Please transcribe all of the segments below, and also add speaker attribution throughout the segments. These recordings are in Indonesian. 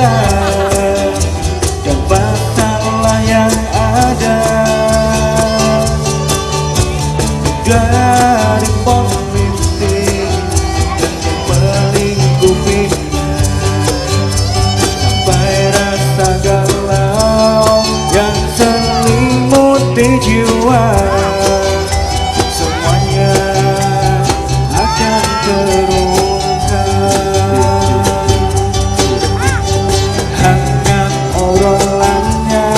Speaker 1: cinta dan masalah yang ada. Dari politik dan melingkupinya sampai rasa galau yang selimuti jiwa, semuanya akan terungkap. Hangat obrolannya,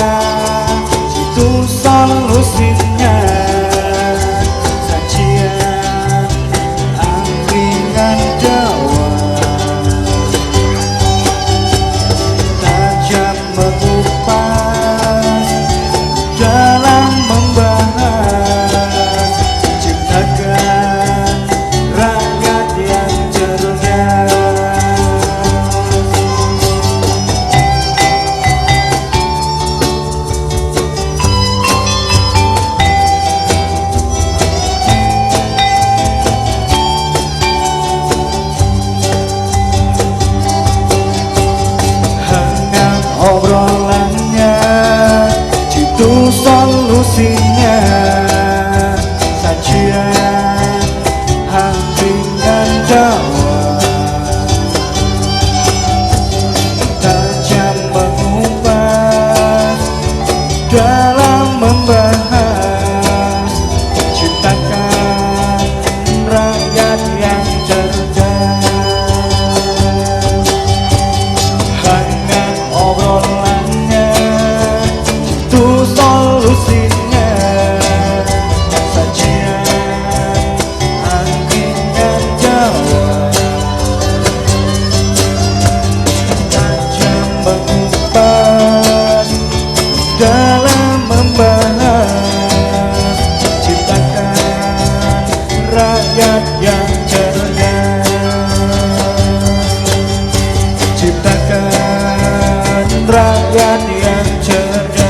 Speaker 1: itu solusinya. Sajian angkringan jawab, tajam mengupas dalam membahas, ciptakan rakyat yang cerdas. Hangat obrolannya, jitu solusinya. Sajian angkringan jawab, tajam mengupas dalam membahas, ciptakan rakyat yang cerdas. Hangat obrolannya, itu solusinya. Sajian angkringan jawab, tajam mengupas dalam membahas, ciptakan rakyat yang cerdas. Ciptakan rakyat yang cerdas.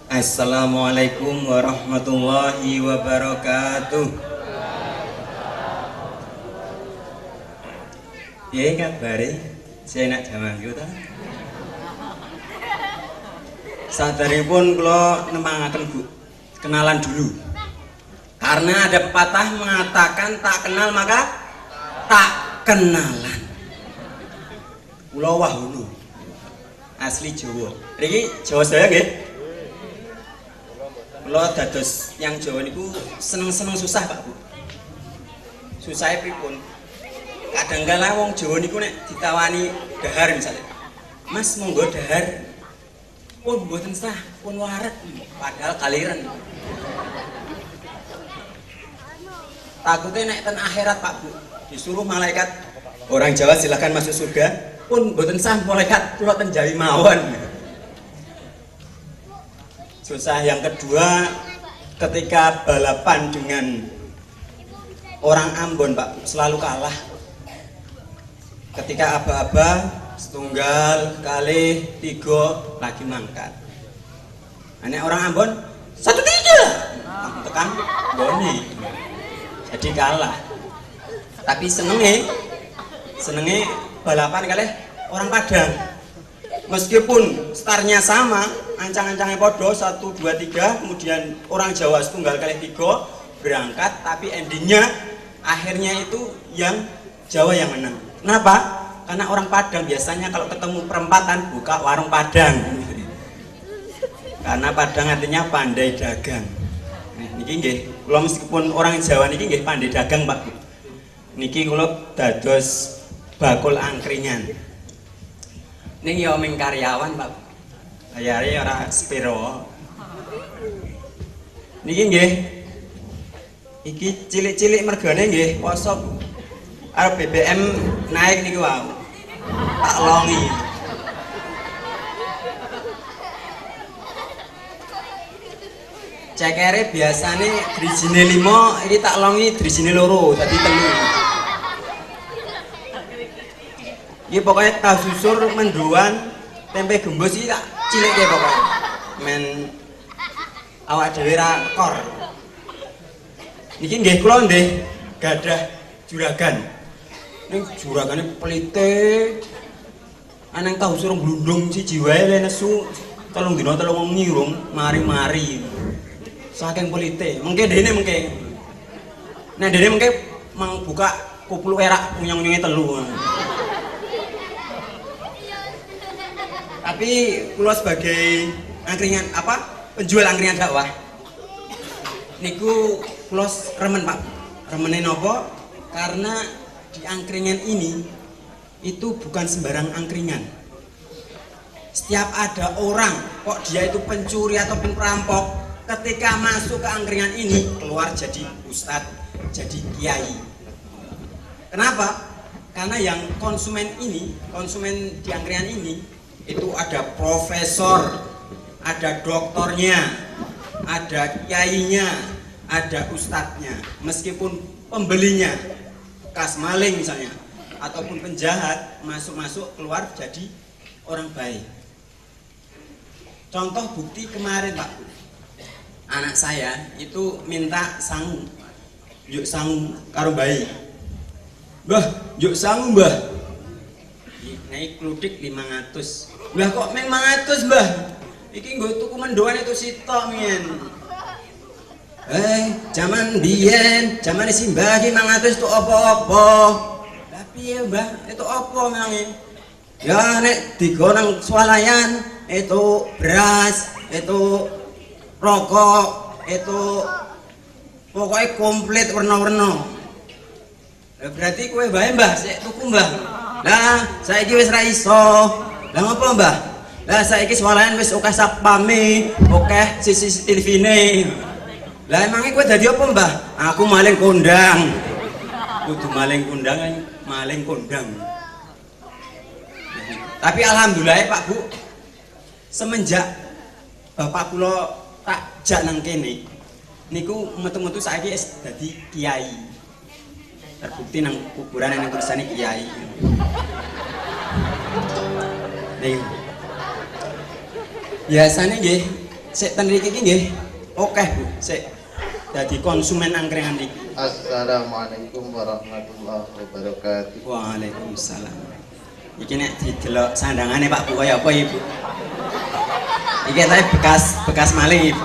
Speaker 2: Assalamualaikum warahmatullahi wabarakatuh. Piye kabare? Saya nak jawab yo ta. Saderengipun kula nemangaken Bu, kenalan dulu. Karena ada pepatah mengatakan tak kenal maka tak kenalan. Kula Wahono. Asli Jawa. Niki Jawa sedaya nggih. Kula dados yang Jawa niku seneng-seneng susah Pak Bu. Susahe pripun? Kadang-kala wong Jawa niku nek ditawani dahar misalnya, Mas monggo dahar, pun mboten sah, pun waret, padahal kaliren. Takutnya nek ten akhirat Pak Bu, disuruh malaikat orang Jawa silahkan masuk surga, pun mboten sah malaikat kula ten Jawi mawon. Susah. Yang kedua, ketika balapan dengan orang Ambon Pak, selalu kalah. Ketika aba-aba setunggal, kalih, tiga lagi mangkat. Anak orang Ambon 1-3 tekan boni, jadi kalah. Tapi senenge balapan kalih orang Padang. Meskipun startnya sama, ancang-ancangnya podo 1, 2, 3, kemudian orang Jawa setunggal kali 3 berangkat, tapi endingnya akhirnya itu yang Jawa yang menang. Kenapa? Karena orang Padang biasanya kalau ketemu perempatan buka warung Padang. Karena Padang artinya pandai dagang. Niki nggih, kula meskipun orang Jawa niki nggih pandai dagang Pak. Niki kula dados bakul angkringan. Niki yo ming karyawan Pak. Bayare ora spiro. Niki nggih. Iki cilik-cilik mergane nggih poso. Arep BBM naik niku wae. Tak longi. Cekere biasane drijine 5, iki tak longi drijine 2, dadi 3. Iki pokoknya tahu susur mendoan tempe gembus iki tak cilike pokoknya. Men awak dhewe ra kor. Niki nggih kula nggih gadah juragan. Ning juragane pelite. Aneng tahu suruh blundung siji wae le nesu. 3 dina 3 wengi urung mari-mari. Saking pelite. Mengke dene mengke. Nek dene mengke mang buka kupul perak unyang-unyange 3. Tapi kula sebagai angkringan penjual angkringan dakwah niku kula remen Pak. Remene napa? Karena di angkringan ini itu bukan sembarang angkringan. Setiap ada orang kok dia itu pencuri ataupun perampok, ketika masuk ke angkringan ini keluar jadi ustadz, jadi kiai. Kenapa? Karena yang konsumen di angkringan ini itu ada profesor, ada doktornya, ada kiainya, ada ustadznya. Meskipun pembelinya bekas maling misalnya ataupun penjahat, masuk keluar jadi orang baik. Contoh bukti kemarin Pak, anak saya itu minta sangu, yuk sangu karo bayi. Mbah, yuk sangu mbah. Naik kludik 500. Lah kok men 500 mbah? Iki nggo tuku mendoan itu sitok mien. Zaman biyen, zaman simbah iki 500 itu apa-apa. Lah piye mbah? Itu apa menangi? Ya nek digonang swalayan itu beras, itu rokok, itu pokoknya komplit warna-warna. Lah berarti kowe bae mbah sik tuku mbah. Lah saiki wis ra iso. Lah ngopo mbah? Lah saiki swalayan wis akeh satpame, akeh CCTV-ne. Lah emangnya kowe dadi apa mbah? Aku maling kondang. Kudu maling kondang, maling kondang. Tapi alhamdulillah Pak Bu, semenjak bapak kula tak jak nang kene, niku metu-metu saiki wis dadi kiai. Terbukti nang kuburan nang tulisane kiai. Nih. Biasane nggih, sik ten mriki iki nggih akeh Bu, sik dadi konsumen angkringan iki.
Speaker 3: Assalamualaikum warahmatullahi wabarakatuh.
Speaker 2: Waalaikumsalam. Iki nek didelok sandangane Pak Bu kaya apa Ibu? Iki tadi bekas maling Ibu.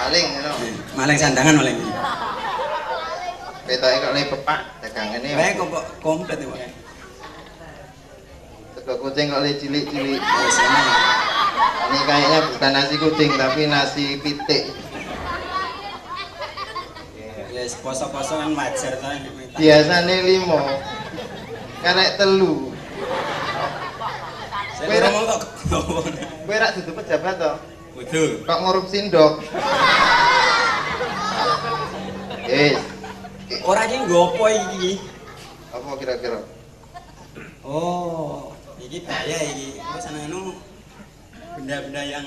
Speaker 3: Maling ngono.
Speaker 2: Maling sandangan maling.
Speaker 3: Ketoke kok le pepak dagangane.
Speaker 2: Wae kok komplit Ibu.
Speaker 3: Teko kucing kok le cilik-cilik.
Speaker 2: Wis enak.
Speaker 3: Ini kayaknya bukan nasi kucing tapi nasi pitik.
Speaker 2: Yes, poso-poso kan wajar ta.
Speaker 3: Biasane 5. Karek 3.
Speaker 2: Saya ngomong kok
Speaker 3: Kowe rak dudu pejabat to?
Speaker 2: Betul.
Speaker 3: Kok ngurupsi ndok?
Speaker 2: Ora iki nggo apa iki?
Speaker 3: Apa kira-kira?
Speaker 2: Oh, iki bahaya iki. Wis anu benda-benda yang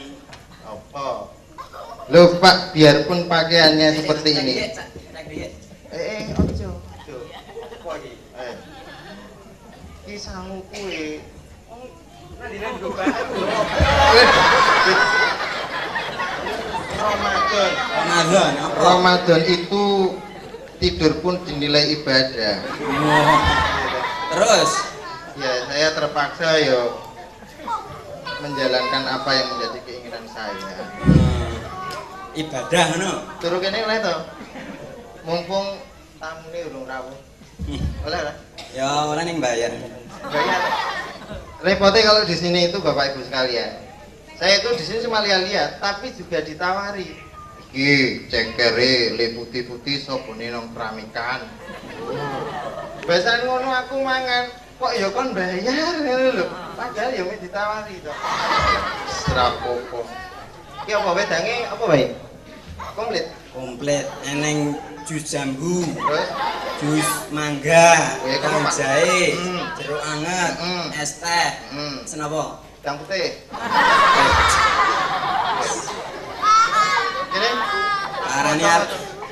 Speaker 3: Apa? Loh Pak, biarpun pakaiannya seperti ini. Ojo.
Speaker 2: Apa iki?
Speaker 3: Ki sangu kuwe.
Speaker 2: Nandinan nggo bahan. Ramadan. Apa?
Speaker 3: Ramadan itu tidur pun dinilai ibadah.
Speaker 2: Oh. Terus
Speaker 3: Ya saya terpaksa menjalankan apa yang menjadi keinginan saya.
Speaker 2: Ibadah ngono.
Speaker 3: Turu kene oleh to. Mumpung tamune urung rawuh. Oleh lah.
Speaker 2: Ya ora ning bayar.
Speaker 3: Bayar. Repotnya kalau di sini itu Bapak Ibu sekalian. Saya itu di sini cuma lihat-lihat, tapi juga ditawari. Iki cengkere le putih-putih sopone nang keramikan. Biasane ngono aku mangan, kok ya kon bayar ngono lho. Padahal ya mek ditawari to. Serapopo. Iki apa wedange apa bae? Komplit.
Speaker 2: Komplit eneng jus jambu,
Speaker 3: Terus
Speaker 2: jus mangga,
Speaker 3: kamu Pak.
Speaker 2: jahe, jeruk anget, es teh. Senapa?
Speaker 3: yang putih. Ini
Speaker 2: Arane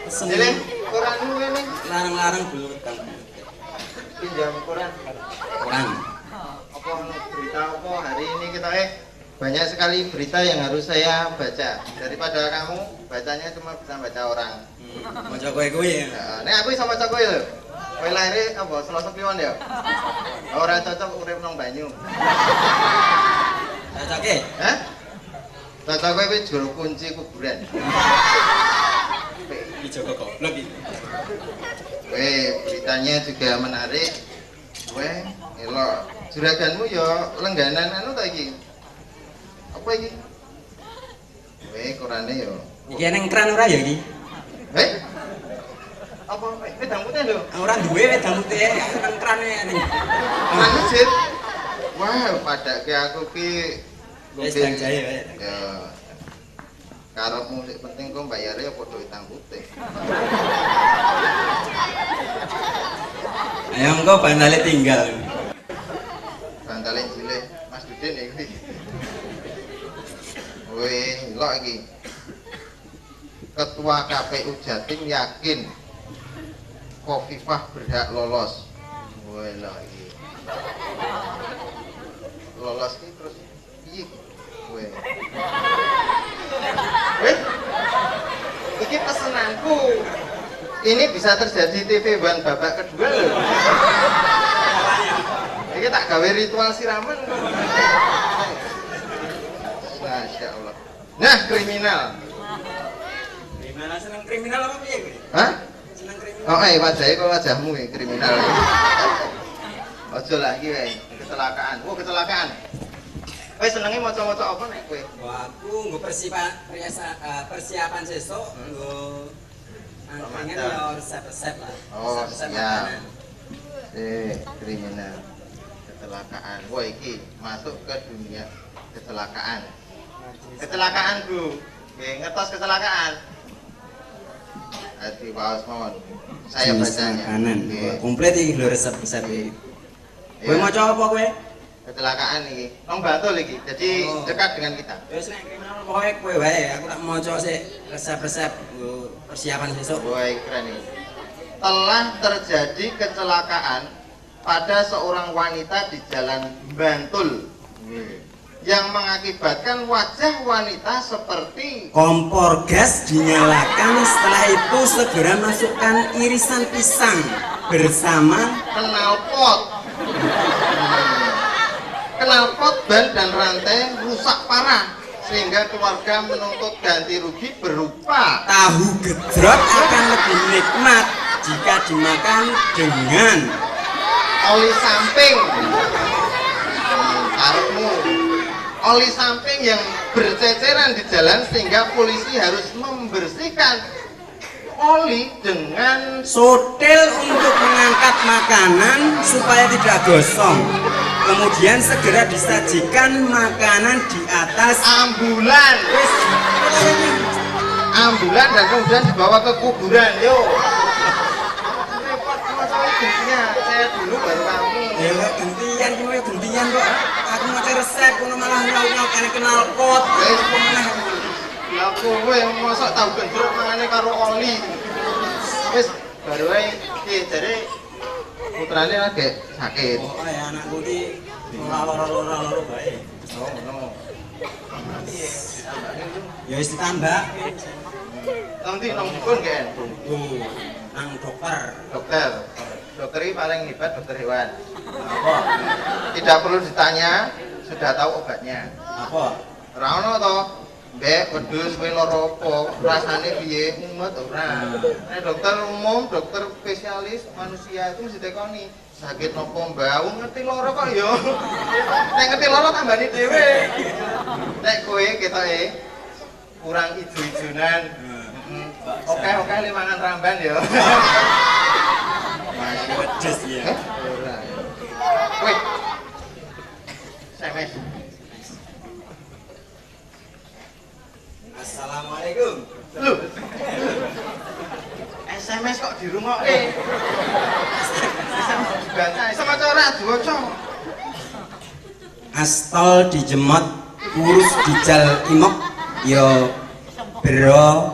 Speaker 2: pesen
Speaker 3: Dile, koranmu ini
Speaker 2: larang-larang dulu kan.
Speaker 3: pinjam koran.
Speaker 2: Kurang.
Speaker 3: Apa berita apa hari ini kita banyak sekali berita yang harus saya baca. Daripada kamu bacanya cuma bisa baca orang.
Speaker 2: Maca kowe ya.
Speaker 3: Nah, nek aku sama cak kowe lho. Kowe lahir apa Selasa Kliwon ya? Ora cocok urip nang banyu.
Speaker 2: Cocoke.
Speaker 3: Hah? Cocok kowe wis juru kunci kuburan.
Speaker 2: Iki Joko goblok iki.
Speaker 3: Beritanya juga menarik. Elok. Juraganmu ya lengganan anu ta iki? Apa iki? Korane ya.
Speaker 2: Iki nang kran ora ya iki?
Speaker 3: Apa wedang putih lho?
Speaker 2: Ora duwe wedang putih nang krane ning.
Speaker 3: Anu Jit. Wah, padake aku ki
Speaker 2: Wis ndang jahe wae.
Speaker 3: ya. Karepmu sing penting kok bayare ya padha wedang putih.
Speaker 2: Ayo engko bandale tinggal.
Speaker 3: Bantale cilik Mas Dudin iki. Lho iki. Ketua KPU Jatim yakin Khofifah berhak lolos. Lho iki. Lolos iki terus piye? Iki pesenanku. Ini bisa terjadi TV One babak kedua loh. Ini tak gawe ritual siraman. Masya Allah. Nah, kriminal.
Speaker 2: Gimana seneng kriminal apa piye kowe?
Speaker 3: Hah?
Speaker 2: Seneng kriminal.
Speaker 3: Oh, wajahnya kok wajahmu kriminal. Ojo lagi wae, kecelakaan. Oh, kecelakaan. Kowe senenge maca-maca apa nek kowe?
Speaker 2: Wah, aku nggo persiapan sesuk nggo angkringan ya resep-resep lah.
Speaker 3: Oh,
Speaker 2: Resep-resep
Speaker 3: siap.
Speaker 2: makanan.
Speaker 3: Kriminal. Kecelakaan. Wah, iki masuk ke dunia kecelakaan. Kecelakaan, Bro. Nggih, ngetos kecelakaan. Hati waos mawon. Saya
Speaker 2: Jenis
Speaker 3: bacanya.
Speaker 2: makanan.
Speaker 3: Nggih.
Speaker 2: Wah, komplit iki lho resep-resep iki. Kowe
Speaker 3: Ya.
Speaker 2: maca apa kowe?
Speaker 3: Kecelakaan iki. Nang Bantul iki. Jadi
Speaker 2: Oh.
Speaker 3: dekat dengan kita.
Speaker 2: Wis nek kriminal pokoke kowe wae, aku tak maca sik resep-resep nggo persiapan sesuk.
Speaker 3: Wah, keren ini. Telah terjadi kecelakaan pada seorang wanita di Jalan Bantul yang mengakibatkan wajah wanita seperti
Speaker 2: Kompor gas dinyalakan, setelah itu segera masukkan irisan pisang bersama
Speaker 3: knalpot. Knalpot, ban dan rantai rusak parah sehingga keluarga menuntut ganti rugi berupa
Speaker 2: tahu gejrot akan lebih nikmat jika dimakan dengan
Speaker 3: oli samping. Karepmu oli samping yang berceceran di jalan sehingga polisi harus membersihkan oli dengan
Speaker 2: sotil untuk mengangkat makanan supaya tidak gosong. Kemudian segera disajikan makanan di atas
Speaker 3: ambulan dan kemudian dibawa ke kuburan. Yo, repot masalah gantinya. Saya dulu baru kamu.
Speaker 2: ya gantian kowe gantian kok. Aku maca resep kono malah nyaut-nyaut kene kenal pot.
Speaker 3: Wes ya kowe yang masak tahu gendruk mangane karo oli. Wis baru ae iki jare putrane lagi sakit.
Speaker 2: Oh ya anakku iki ora loro-loro bae.
Speaker 3: Oh ngono.
Speaker 2: Ya wis ditambah.
Speaker 3: Nanti nang dukun kan.
Speaker 2: Nang dokter.
Speaker 3: Dokter ini paling hebat, dokter hewan.
Speaker 2: Apa?
Speaker 3: Tidak perlu ditanya, sudah tahu obatnya.
Speaker 2: Apa?
Speaker 3: Ora ono to. Mbek wedhus kowe lara apa? Rasane piye? Mumet ora. Nek dokter umum, dokter spesialis manusia itu mesti tekoni. Sakit nopo mbau ngerti lara kok ya. Nek ngerti lara tambani dhewe. Nek kowe ketoke kurang ijo-ijonan. Oke, limangan ramban ya.
Speaker 2: Masih pedes ya.
Speaker 3: Ora. Wih. SMS.
Speaker 2: Assalamualaikum.
Speaker 3: Lu. SMS kok di rumah SMS dibaca sama cara diwaca.
Speaker 2: Astol dijemot, kurus dijal imok, yo bro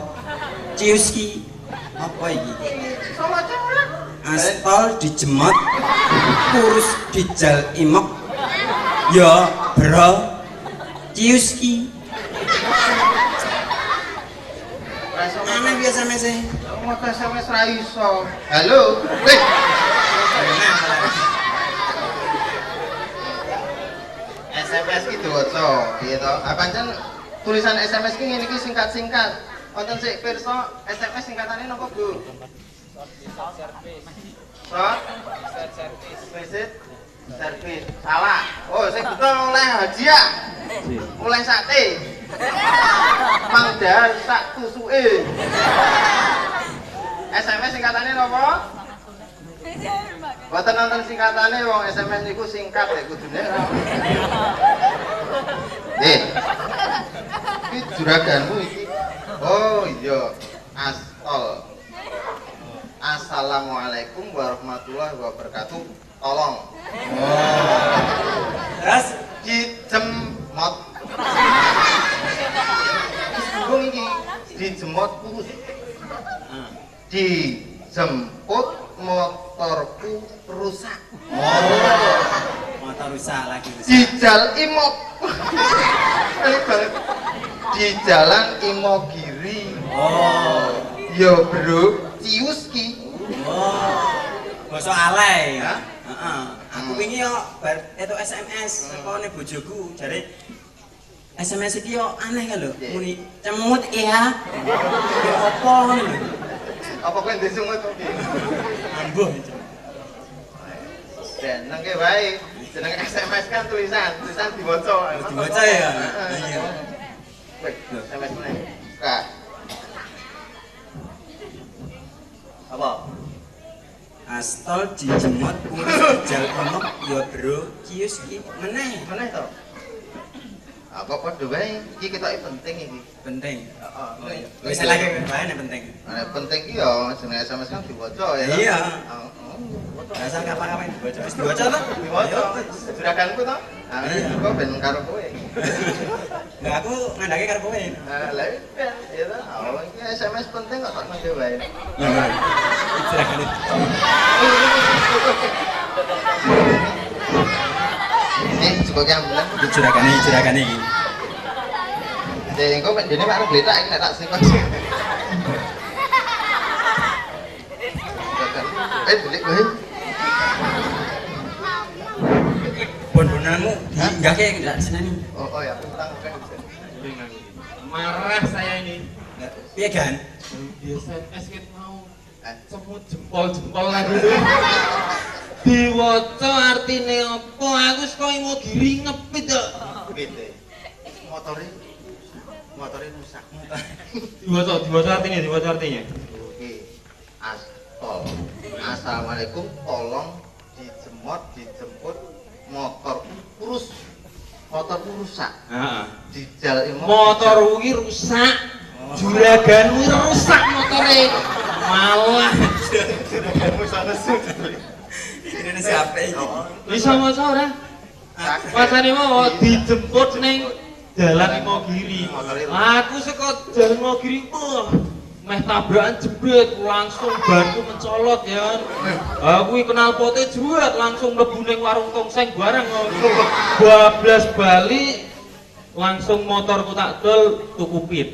Speaker 2: Ciuski. Apa iki?
Speaker 3: Sama aja ora.
Speaker 2: Aspal dijemot, kurus dijal imok. Ya, bro. Ciuski. Aneh biasa mese.
Speaker 3: Mau SMS ra iso. Halo. Weh. SMS ki diwaca, piye to? Ah pancen tulisan SMS ki ngene iki singkat-singkat. Wonten sik pirsa, SMS singkatane napa, Bu? Short service. Service. Salah. Oh, sing betul oleh hadiah. Oleh sate. Mangdal sak tusuke. SMS singkatane napa? Boten nonton singkatane wong SMS niku singkat ya kudune. Iki juraganmu iki. Oh iya, Astol. Assalamualaikum warahmatullahi wabarakatuh. Tolong.
Speaker 2: Terus
Speaker 3: Dijemot. Bingung iki. Dijemot kurus. Dijemput motorku rusak.
Speaker 2: motor rusak lagi.
Speaker 3: Dijal imok. Di jalan Imogiri.
Speaker 2: Oh.
Speaker 3: Yo bro, Ciuski.
Speaker 2: Oh. Basa alay
Speaker 3: Hah?
Speaker 2: ya. Heeh. Aku wingi yo bar itu SMS tekone bojoku jare SMS iki yo aneh kan lho. Muni cemut iya. Ya apa ngono lho.
Speaker 3: Apa kowe disungut kok piye?
Speaker 2: Ambuh.
Speaker 3: Seneng ke bae. Jeneng SMS kan tulisan diwaca.
Speaker 2: Diwaca ya. Iya.
Speaker 3: Wih, SMS meneh. Kak. Apa?
Speaker 2: Astol dijemot kurus dijal emok ya bro cius iki meneh
Speaker 3: To? Apa padha wae, iki ketoke penting iki.
Speaker 2: penting.
Speaker 3: Heeh.
Speaker 2: Wis lagi bae nek penting.
Speaker 3: Penting iki ya jeneng SMS kan diwaca ya.
Speaker 2: Iya.
Speaker 3: Heeh.
Speaker 2: Dasar kapan-kapan dibaca. Wis diwaca to?
Speaker 3: Diwaca. Juraganku to? Ah,
Speaker 2: Iya.
Speaker 3: kok ben karo kowe.
Speaker 2: Enggak aku ngandake karo kowe.
Speaker 3: Lah iya, ya to. Oh, iki SMS penting kok tak ngene wae.
Speaker 2: Silakan.
Speaker 3: Ini cukup ambulan.
Speaker 2: Iki juragane iki.
Speaker 3: Jadi engko mek dene mak gletak iki nek tak sikon. Delik kowe.
Speaker 2: Bon-bonanmu dienggahke ndak seneni.
Speaker 3: Oh ya, utang kan.
Speaker 4: Marah saya ini.
Speaker 2: Piye gan?
Speaker 4: Biasa esket mau semut jempol-jempol lagi tuh. Diwaca artine apa? Aku wis kok Imogiri ngepit kok.
Speaker 3: Gitu. Motore rusak.
Speaker 4: Diwaca artinya.
Speaker 3: Oke. Astol. Assalamualaikum, tolong dijemput motorku rusak.
Speaker 4: Heeh.
Speaker 3: Dijal imok.
Speaker 4: Motor kuwi rusak. Juragan kuwi rusak motore. Malah
Speaker 3: juraganmu sana sih.
Speaker 2: Ini siapa iki?
Speaker 4: bisa maca ora? Pasane mau dijemput ning Jalan Imogiri. Aku saka Jalan Imogiri, meh tabrakan jebret langsung bantu mencolot ya. Aku kenal pote jebret langsung mlebu ning warung tongseng barang. Bablas bali langsung motorku tak dol tuku pit.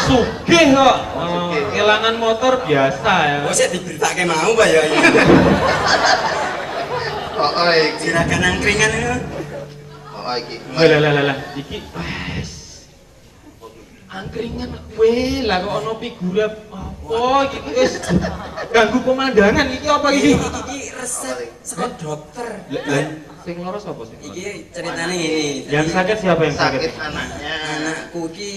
Speaker 4: Sugih kok. Kelangan motor biasa ya.
Speaker 2: Oh, sik diberitake mau Pak ya.
Speaker 3: Oh iki.
Speaker 2: Juragan angkringan itu.
Speaker 3: Oh iki.
Speaker 4: Lah iki wes. Angkringan weh lah kok ono figura apa iki wis ganggu pemandangan iki apa iki?
Speaker 2: Iki resep saka dokter.
Speaker 4: Sing loro sapa sih?
Speaker 2: Iki ceritane ngene.
Speaker 4: Yang sakit siapa yang sakit?
Speaker 3: Sakit anaknya.
Speaker 2: Anakku iki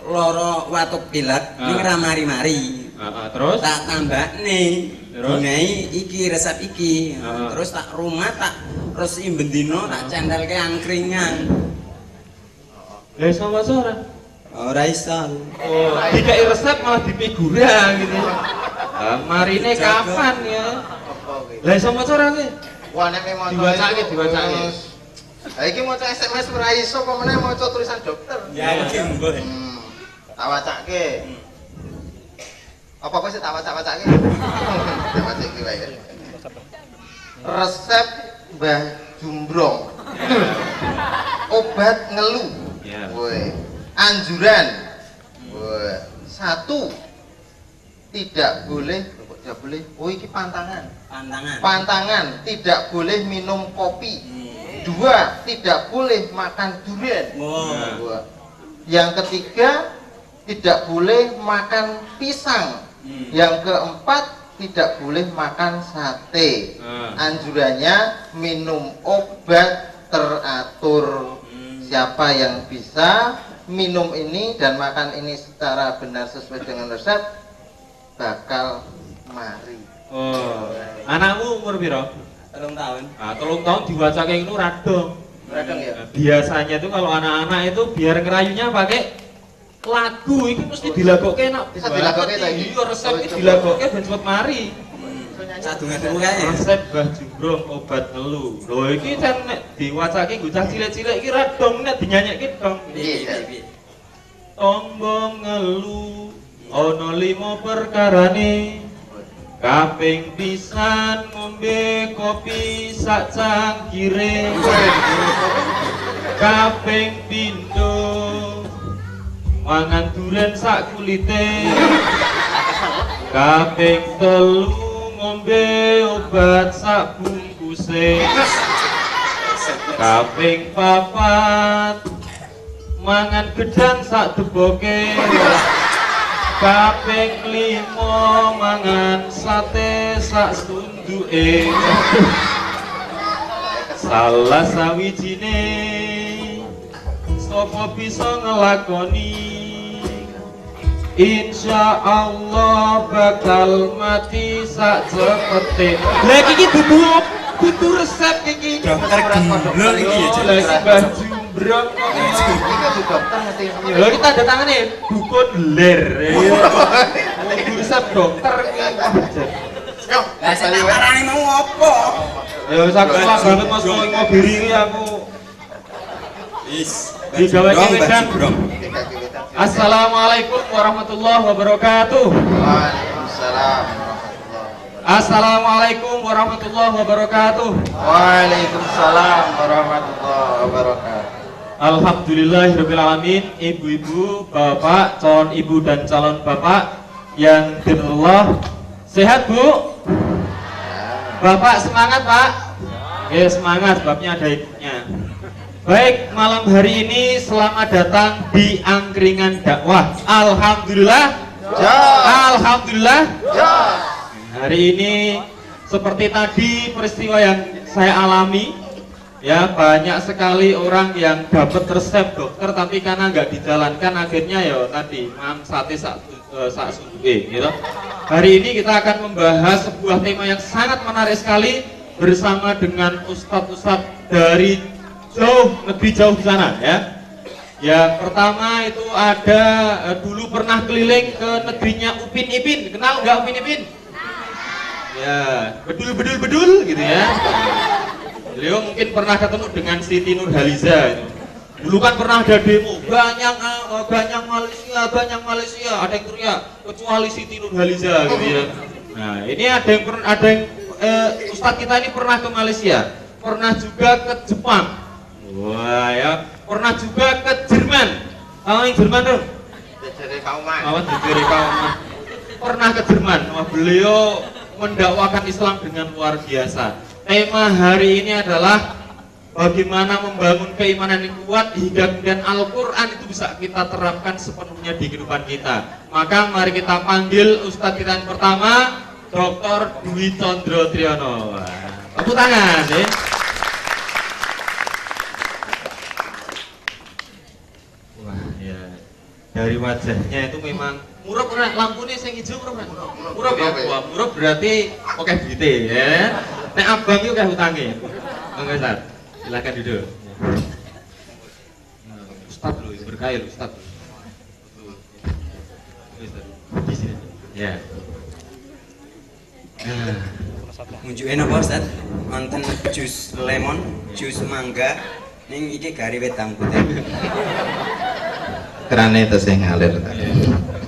Speaker 2: lara watuk pilek ning ra mari-mari.
Speaker 4: Heeh, terus
Speaker 2: Tak tambakne.
Speaker 4: Terus?
Speaker 2: Gunaи iki resep iki.
Speaker 4: Heeh.
Speaker 2: Terus tak rumah tak resi bendino tak centelke angkringan.
Speaker 4: lha sama ora?
Speaker 2: Ora iso.
Speaker 4: Oh, dikai resep malah dipigura gitu. Marine kapan ya?
Speaker 3: Apa iki?
Speaker 4: Lah sama ora kowe?
Speaker 3: Wah nek memang
Speaker 4: Diwacake.
Speaker 3: Ha iki maca SMS ora iso apa meneh maca tulisan dokter.
Speaker 2: Ya iki mbok.
Speaker 3: Tak wacake. Apa kok sih tak wacak-wacake? Tak wacak iki wae. Resep Mbah Jumbrong. Obat ngeluh.
Speaker 4: Ya.
Speaker 3: Woi. Anjuran. Woi. 1. Tidak boleh, kok tidak boleh? Oh iki pantangan. Pantangan, tidak boleh minum kopi. 2. Tidak boleh makan durian. Dua. Yang ketiga, tidak boleh makan pisang. Yang keempat, tidak boleh makan sate. Anjurannya minum obat teratur. Siapa yang bisa minum ini dan makan ini secara benar sesuai dengan resep bakal mari.
Speaker 4: Oh, anakmu umur piro?
Speaker 2: 3 tahun.
Speaker 4: Ah, 3 tahun diwacake itu radong.
Speaker 3: Radong ya?
Speaker 4: Nah, biasanya tuh kalau anak-anak itu biar ngerayunya pakai lagu itu mesti dilagokke enak.
Speaker 3: Bisa dilagokke ta iki?
Speaker 4: Iya, resep iki dilagokke ben cepet mari.
Speaker 2: Sadunge turu kae.
Speaker 4: Resep Mbah Jumbrong obat ngeluh. Lho iki kan nek diwacake bocah cilik-cilik iki radong nek dinyanyekke dong.
Speaker 2: Piye?
Speaker 4: Tombong ngeluh ana 5 perkarane. Kaping pisan ngombe kopi sak cangkire. Kaping pindho mangan duren sak kulite. Kaping 3 ngombe obat sak bungkuse. Kaping 4 mangan gedang sak deboke. Kaping 5 mangan sate sak sunduke. Salah sawijine sapa bisa ngelakoni, insya Allah bakal mati sak cepete. Lah iki dudu resep iki.
Speaker 2: Dokter gila iki ya.
Speaker 4: Lah iki Mbah Jumbrong.
Speaker 3: Iki dokter ngerti.
Speaker 4: Lho iki tanda tangane dukun ler. Iki resep dokter iki.
Speaker 2: Lah sing tak parani mau apa?
Speaker 4: Ya wis aku lah banget Mas kok mau diri iki aku.
Speaker 2: Is.
Speaker 4: Digaweke wedan. Assalamualaikum warahmatullahi wabarakatuh.
Speaker 3: Waalaikumsalam.
Speaker 4: Assalamualaikum warahmatullahi wabarakatuh.
Speaker 3: Waalaikumsalam warahmatullahi wabarakatuh.
Speaker 4: Alhamdulillahirabbil alamin. Ibu-ibu, bapak, calon ibu dan calon bapak yang dirahmati Allah. Sehat, Bu? Bapak semangat, Pak? Ya, semangat, sebabnya ada ibunya. Baik, malam hari ini selamat datang di Angkringan Dakwah. Alhamdulillah.
Speaker 3: Ja.
Speaker 4: Alhamdulillah.
Speaker 3: Ja.
Speaker 4: Hari ini seperti tadi peristiwa yang saya alami, ya banyak sekali orang yang dapat resep dokter tapi karena nggak dijalankan akhirnya ya tadi mam sate sak sunduke gitu. Hari ini kita akan membahas sebuah tema yang sangat menarik sekali bersama dengan ustadz-ustadz dari negeri jauh di sana ya. Yang pertama itu ada dulu pernah keliling ke negerinya Upin Ipin. Kenal nggak Upin Ipin? Ya, bedul gitu ya. Beliau mungkin pernah ketemu dengan Siti Nurhaliza itu. Dulu kan pernah ada demo, banyak Malaysia, ada yang teriak kecuali Siti Nurhaliza gitu ya. Nah, ini ada yang Ustadz kita ini pernah ke Malaysia, pernah juga ke Jepang. Wah ya, pernah juga ke Jerman. Tahu yang Jerman dong?
Speaker 3: Dari kauman.
Speaker 4: Awas dari kauman. Pernah ke Jerman. Wah, beliau mendakwakan Islam dengan luar biasa. Tema hari ini adalah bagaimana membangun keimanan yang kuat hingga kemudian Al-Quran itu bisa kita terapkan sepenuhnya di kehidupan kita. Maka mari kita panggil Ustadz kita yang pertama, Dr. Dwi Condro Triyono. Tepuk tangan ya. Wah ya, dari wajahnya itu memang murah lampunya yang hijau murah ya. Wah, murah berarti oke duitnya ya. Nek abang itu kayak hutangnya. Oke Ustaz, silakan duduk. Ustaz loh, berkaya loh Ustaz. Di sini. Ya.
Speaker 2: Munjuke napa Ustaz? Wonten jus lemon, jus mangga, ning iki gari wedang putih.
Speaker 3: Kerane itu sing ngalir.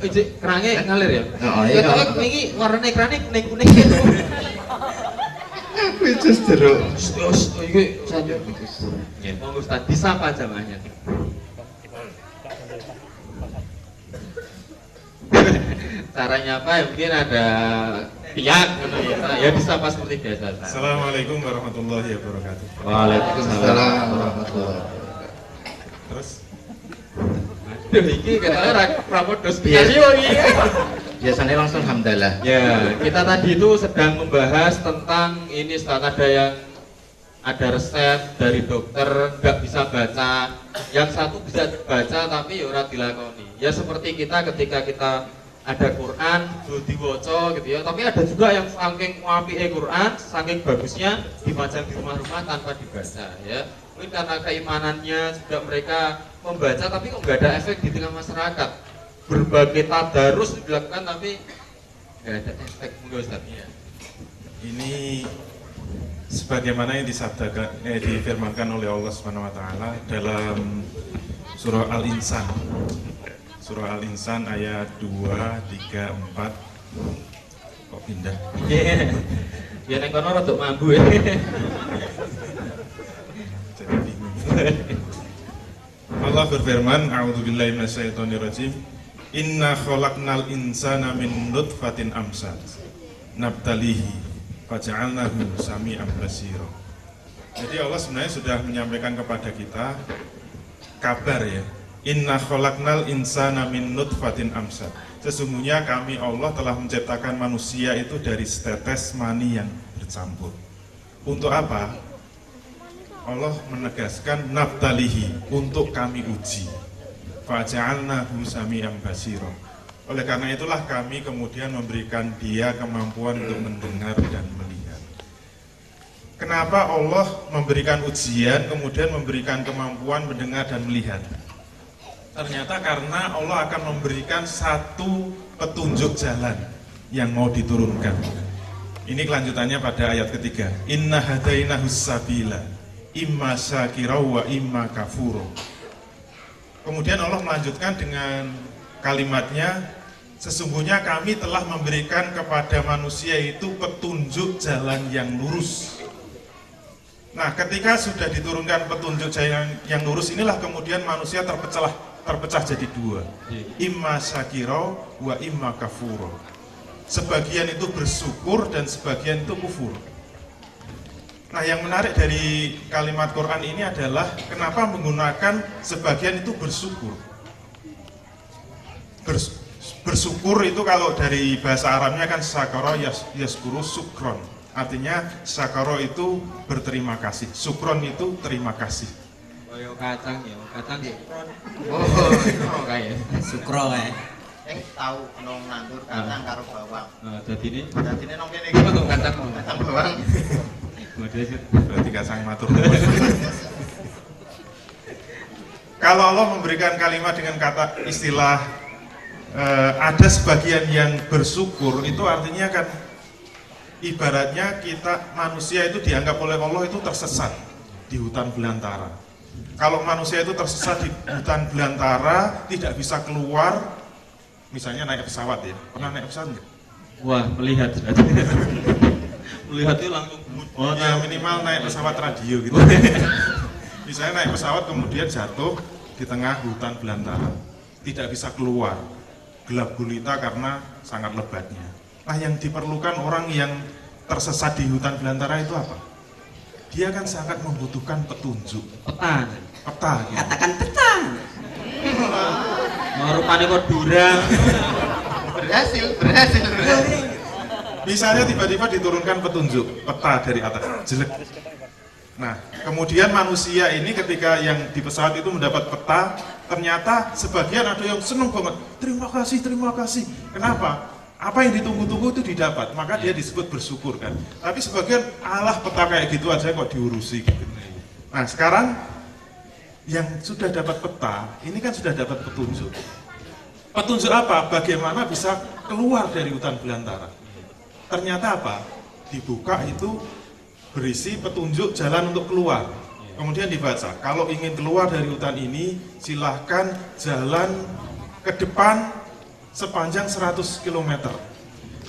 Speaker 4: ijik kerange ngalir ya.
Speaker 3: Oh, iya.
Speaker 4: Ketok iki warnane ekrane kuning-kuning gitu.
Speaker 3: Wis jeruk.
Speaker 4: Terus iki sanjung. Nggih, monggo Ustaz disapa jamaahnya. Caranya apa ya? Mungkin ada pihak gitu ya disapa seperti biasa.
Speaker 1: Assalamualaikum warahmatullahi wabarakatuh.
Speaker 4: Waalaikumsalam
Speaker 3: warahmatullahi
Speaker 1: Terus
Speaker 4: Duh, iki katanya pramodos biasa iki.
Speaker 3: Biasanya langsung hamdalah.
Speaker 4: Ya, kita tadi itu sedang membahas tentang ini Ustaz, ada resep dari dokter nggak bisa baca, yang satu bisa baca tapi ya ora dilakoni. Ya seperti kita ketika kita ada Quran, diwaca gitu ya, tapi ada juga yang saking apike Quran, saking bagusnya dibaca di rumah-rumah tanpa dibaca ya. Mungkin karena keimanannya juga mereka membaca tapi kok nggak ada efek di tengah masyarakat. Berbagai tadarus dilakukan tapi nggak ada efek mungkin Ustaz ya.
Speaker 1: ini sebagaimana yang difirmankan oleh Allah Subhanahu wa taala dalam surah Al-Insan. Surah Al-Insan ayat 2, 3, 4. Kok pindah?
Speaker 4: Ya neng kono rada mambu ya.
Speaker 1: Jadi bingung. Allah berfirman, a'udzubillahi minasyaitonirrajim. Inna khalaqnal insana min nutfatin amsad nabtalihi faja'alnahu sami'an basira. Jadi Allah sebenarnya sudah menyampaikan kepada kita kabar ya. Inna khalaqnal insana min nutfatin amsad. Sesungguhnya kami Allah telah menciptakan manusia itu dari setetes mani yang bercampur. Untuk apa? Allah menegaskan nabtalihi, untuk kami uji. Faja'alnahu sami'an basira. Oleh karena itulah kami kemudian memberikan dia kemampuan untuk mendengar dan melihat. Kenapa Allah memberikan ujian kemudian memberikan kemampuan mendengar dan melihat? Ternyata karena Allah akan memberikan satu petunjuk jalan yang mau diturunkan. Ini kelanjutannya pada ayat ketiga. Inna hadainahus sabila imma syakira wa imma kafuro. Kemudian Allah melanjutkan dengan kalimatnya, sesungguhnya kami telah memberikan kepada manusia itu petunjuk jalan yang lurus. Nah, ketika sudah diturunkan petunjuk jalan yang lurus, inilah kemudian manusia terpecah jadi dua. Imma syakira wa imma kafuro. Sebagian itu bersyukur dan sebagian itu kufur. Nah, yang menarik dari kalimat Quran ini adalah kenapa menggunakan sebagian itu bersyukur. Bersyukur itu kalau dari bahasa Arabnya kan syakara yaskuru sukron. Artinya syakara itu berterima kasih, sukron itu terima kasih.
Speaker 4: Koyo kacang ya, kacang ya.
Speaker 3: Oh,
Speaker 4: kayak
Speaker 2: Sukro kae.
Speaker 3: yang tahu nong nandur kacang karo bawang.
Speaker 4: Nah, dadine
Speaker 3: Dadine nong kene
Speaker 4: iki kok kacang mau.
Speaker 3: kacang bawang.
Speaker 1: Berarti kacang matur. Kalau Allah memberikan kalimat dengan kata istilah ada sebagian yang bersyukur, itu artinya kan ibaratnya kita manusia itu dianggap oleh Allah itu tersesat di hutan belantara. Kalau manusia itu tersesat di hutan belantara, tidak bisa keluar, misalnya naik pesawat ya, pernah naik pesawat nggak?
Speaker 4: Wah, melihat melihatnya langsung
Speaker 1: Ya minimal naik pesawat radio gitu. Misalnya naik pesawat kemudian jatuh di tengah hutan belantara, tidak bisa keluar, gelap gulita karena sangat lebatnya. Nah, yang diperlukan orang yang tersesat di hutan belantara itu apa? Dia kan sangat membutuhkan petunjuk.
Speaker 4: peta.
Speaker 1: Peta gitu.
Speaker 2: Katakan peta.
Speaker 4: Rupane kok durang.
Speaker 3: Berhasil.
Speaker 1: Misalnya tiba-tiba diturunkan petunjuk peta dari atas, jelek. Nah, kemudian manusia ini ketika yang di pesawat itu mendapat peta, ternyata sebagian ada yang senang banget. Terima kasih. Kenapa? Apa yang ditunggu-tunggu itu didapat, maka dia disebut bersyukur kan. Tapi sebagian alah peta kayak gitu aja kok diurusi gitu. Nah, sekarang yang sudah dapat peta, ini kan sudah dapat petunjuk. Petunjuk apa? Bagaimana bisa keluar dari hutan belantara? Ternyata apa? Dibuka itu berisi petunjuk jalan untuk keluar. Kemudian dibaca, kalau ingin keluar dari hutan ini, silahkan jalan ke depan sepanjang 100 km.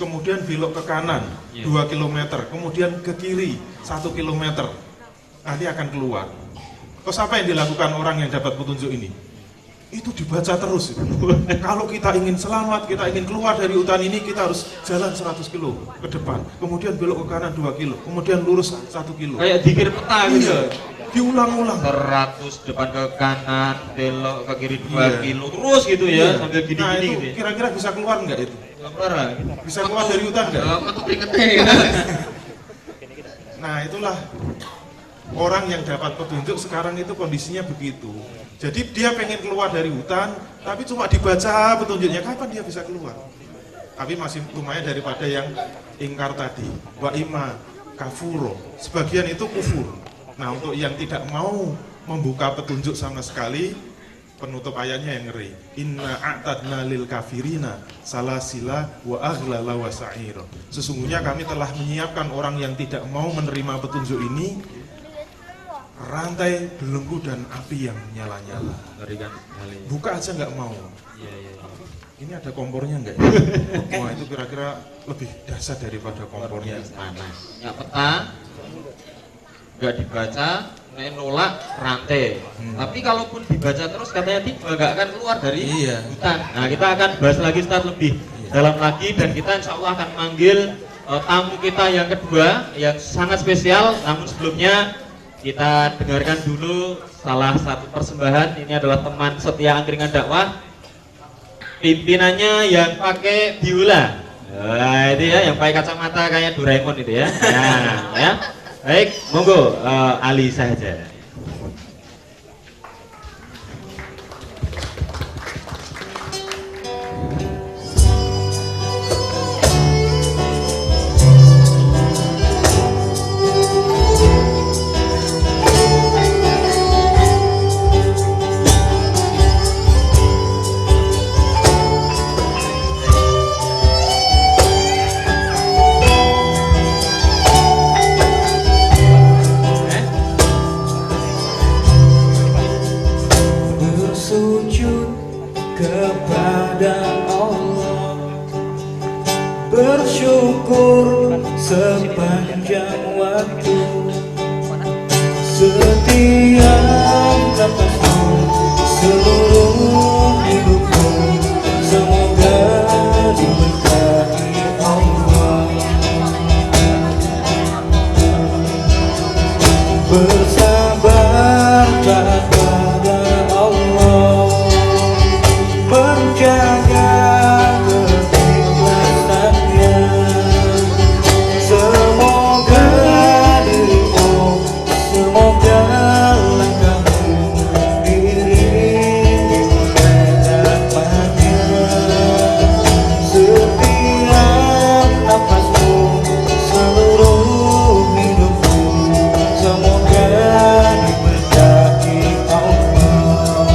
Speaker 1: Kemudian belok ke kanan 2 km, kemudian ke kiri 1 km. Nanti akan keluar. Terus apa yang dilakukan orang yang dapat petunjuk ini? Itu dibaca terus. Kalau kita ingin selamat, kita ingin keluar dari hutan ini, kita harus jalan 100 kilo ke depan, kemudian belok ke kanan 2 kilo, kemudian lurus 1 kilo.
Speaker 4: Kayak dikir peta gitu.
Speaker 1: Iya, diulang-ulang.
Speaker 4: 100 depan ke kanan, belok ke kiri 2 kilo, terus gitu ya, sambil
Speaker 1: Nah
Speaker 4: gini-gini
Speaker 1: itu
Speaker 4: gitu ya.
Speaker 1: kira-kira bisa keluar nggak itu?
Speaker 4: Keluar lah.
Speaker 1: Bisa keluar dari hutan nggak?
Speaker 4: Metu keringetnya gitu.
Speaker 1: Nah itulah orang yang dapat petunjuk sekarang itu kondisinya begitu. Jadi dia pengen keluar dari hutan, tapi cuma dibaca petunjuknya, kapan dia bisa keluar? Tapi masih lumayan daripada yang ingkar tadi, wa ima kafuro. Sebagian itu kufur. Nah untuk yang tidak mau membuka petunjuk sama sekali, penutup ayatnya yang ngeri. Inna a'tadna lil kafirina salasila wa aghlala wa sa'ira. Sesungguhnya kami telah menyiapkan orang yang tidak mau menerima petunjuk ini rantai belenggu dan api yang nyala-nyala.
Speaker 4: Ngerikan kali.
Speaker 1: Buka aja nggak mau.
Speaker 4: Iya.
Speaker 1: Ini ada kompornya nggak? Wah itu kira-kira lebih dahsyat daripada kompornya.
Speaker 4: Panas. Ya peta nggak dibaca, nolak rantai. Tapi kalaupun dibaca terus katanya nggak akan keluar dari hutan. Nah kita akan bahas lagi start lebih dalam lagi, dan kita insya Allah akan manggil tamu kita yang kedua yang sangat spesial. Namun sebelumnya kita dengarkan dulu salah satu persembahan. Ini adalah teman setia Angkringan Dakwah, pimpinannya yang pakai biola. Nah, itu ya, yang pakai kacamata kayak Doraemon itu ya. Nah, ya. Baik, monggo Ali saja.
Speaker 5: Bersujud kepada Allah, bersyukur sepanjang waktu, setiap nafasmu, seluruh hidupmu, semoga diberkati Allah. Bersabar kepada Allah, menjaga keikhlasannya. Semoga dirimu, semoga langkahmu diiringi rahmatnya. Setiap nafasmu, seluruh hidupmu, semoga diberkati Allah.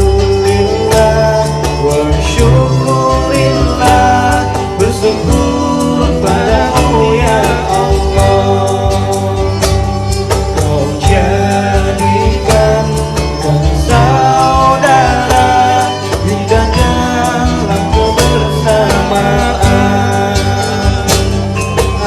Speaker 5: Alhamdulillah wa syukurillah, bersyukur padamu ya Allah. Kau jadikan kami saudara, indah dalam kebersamaan.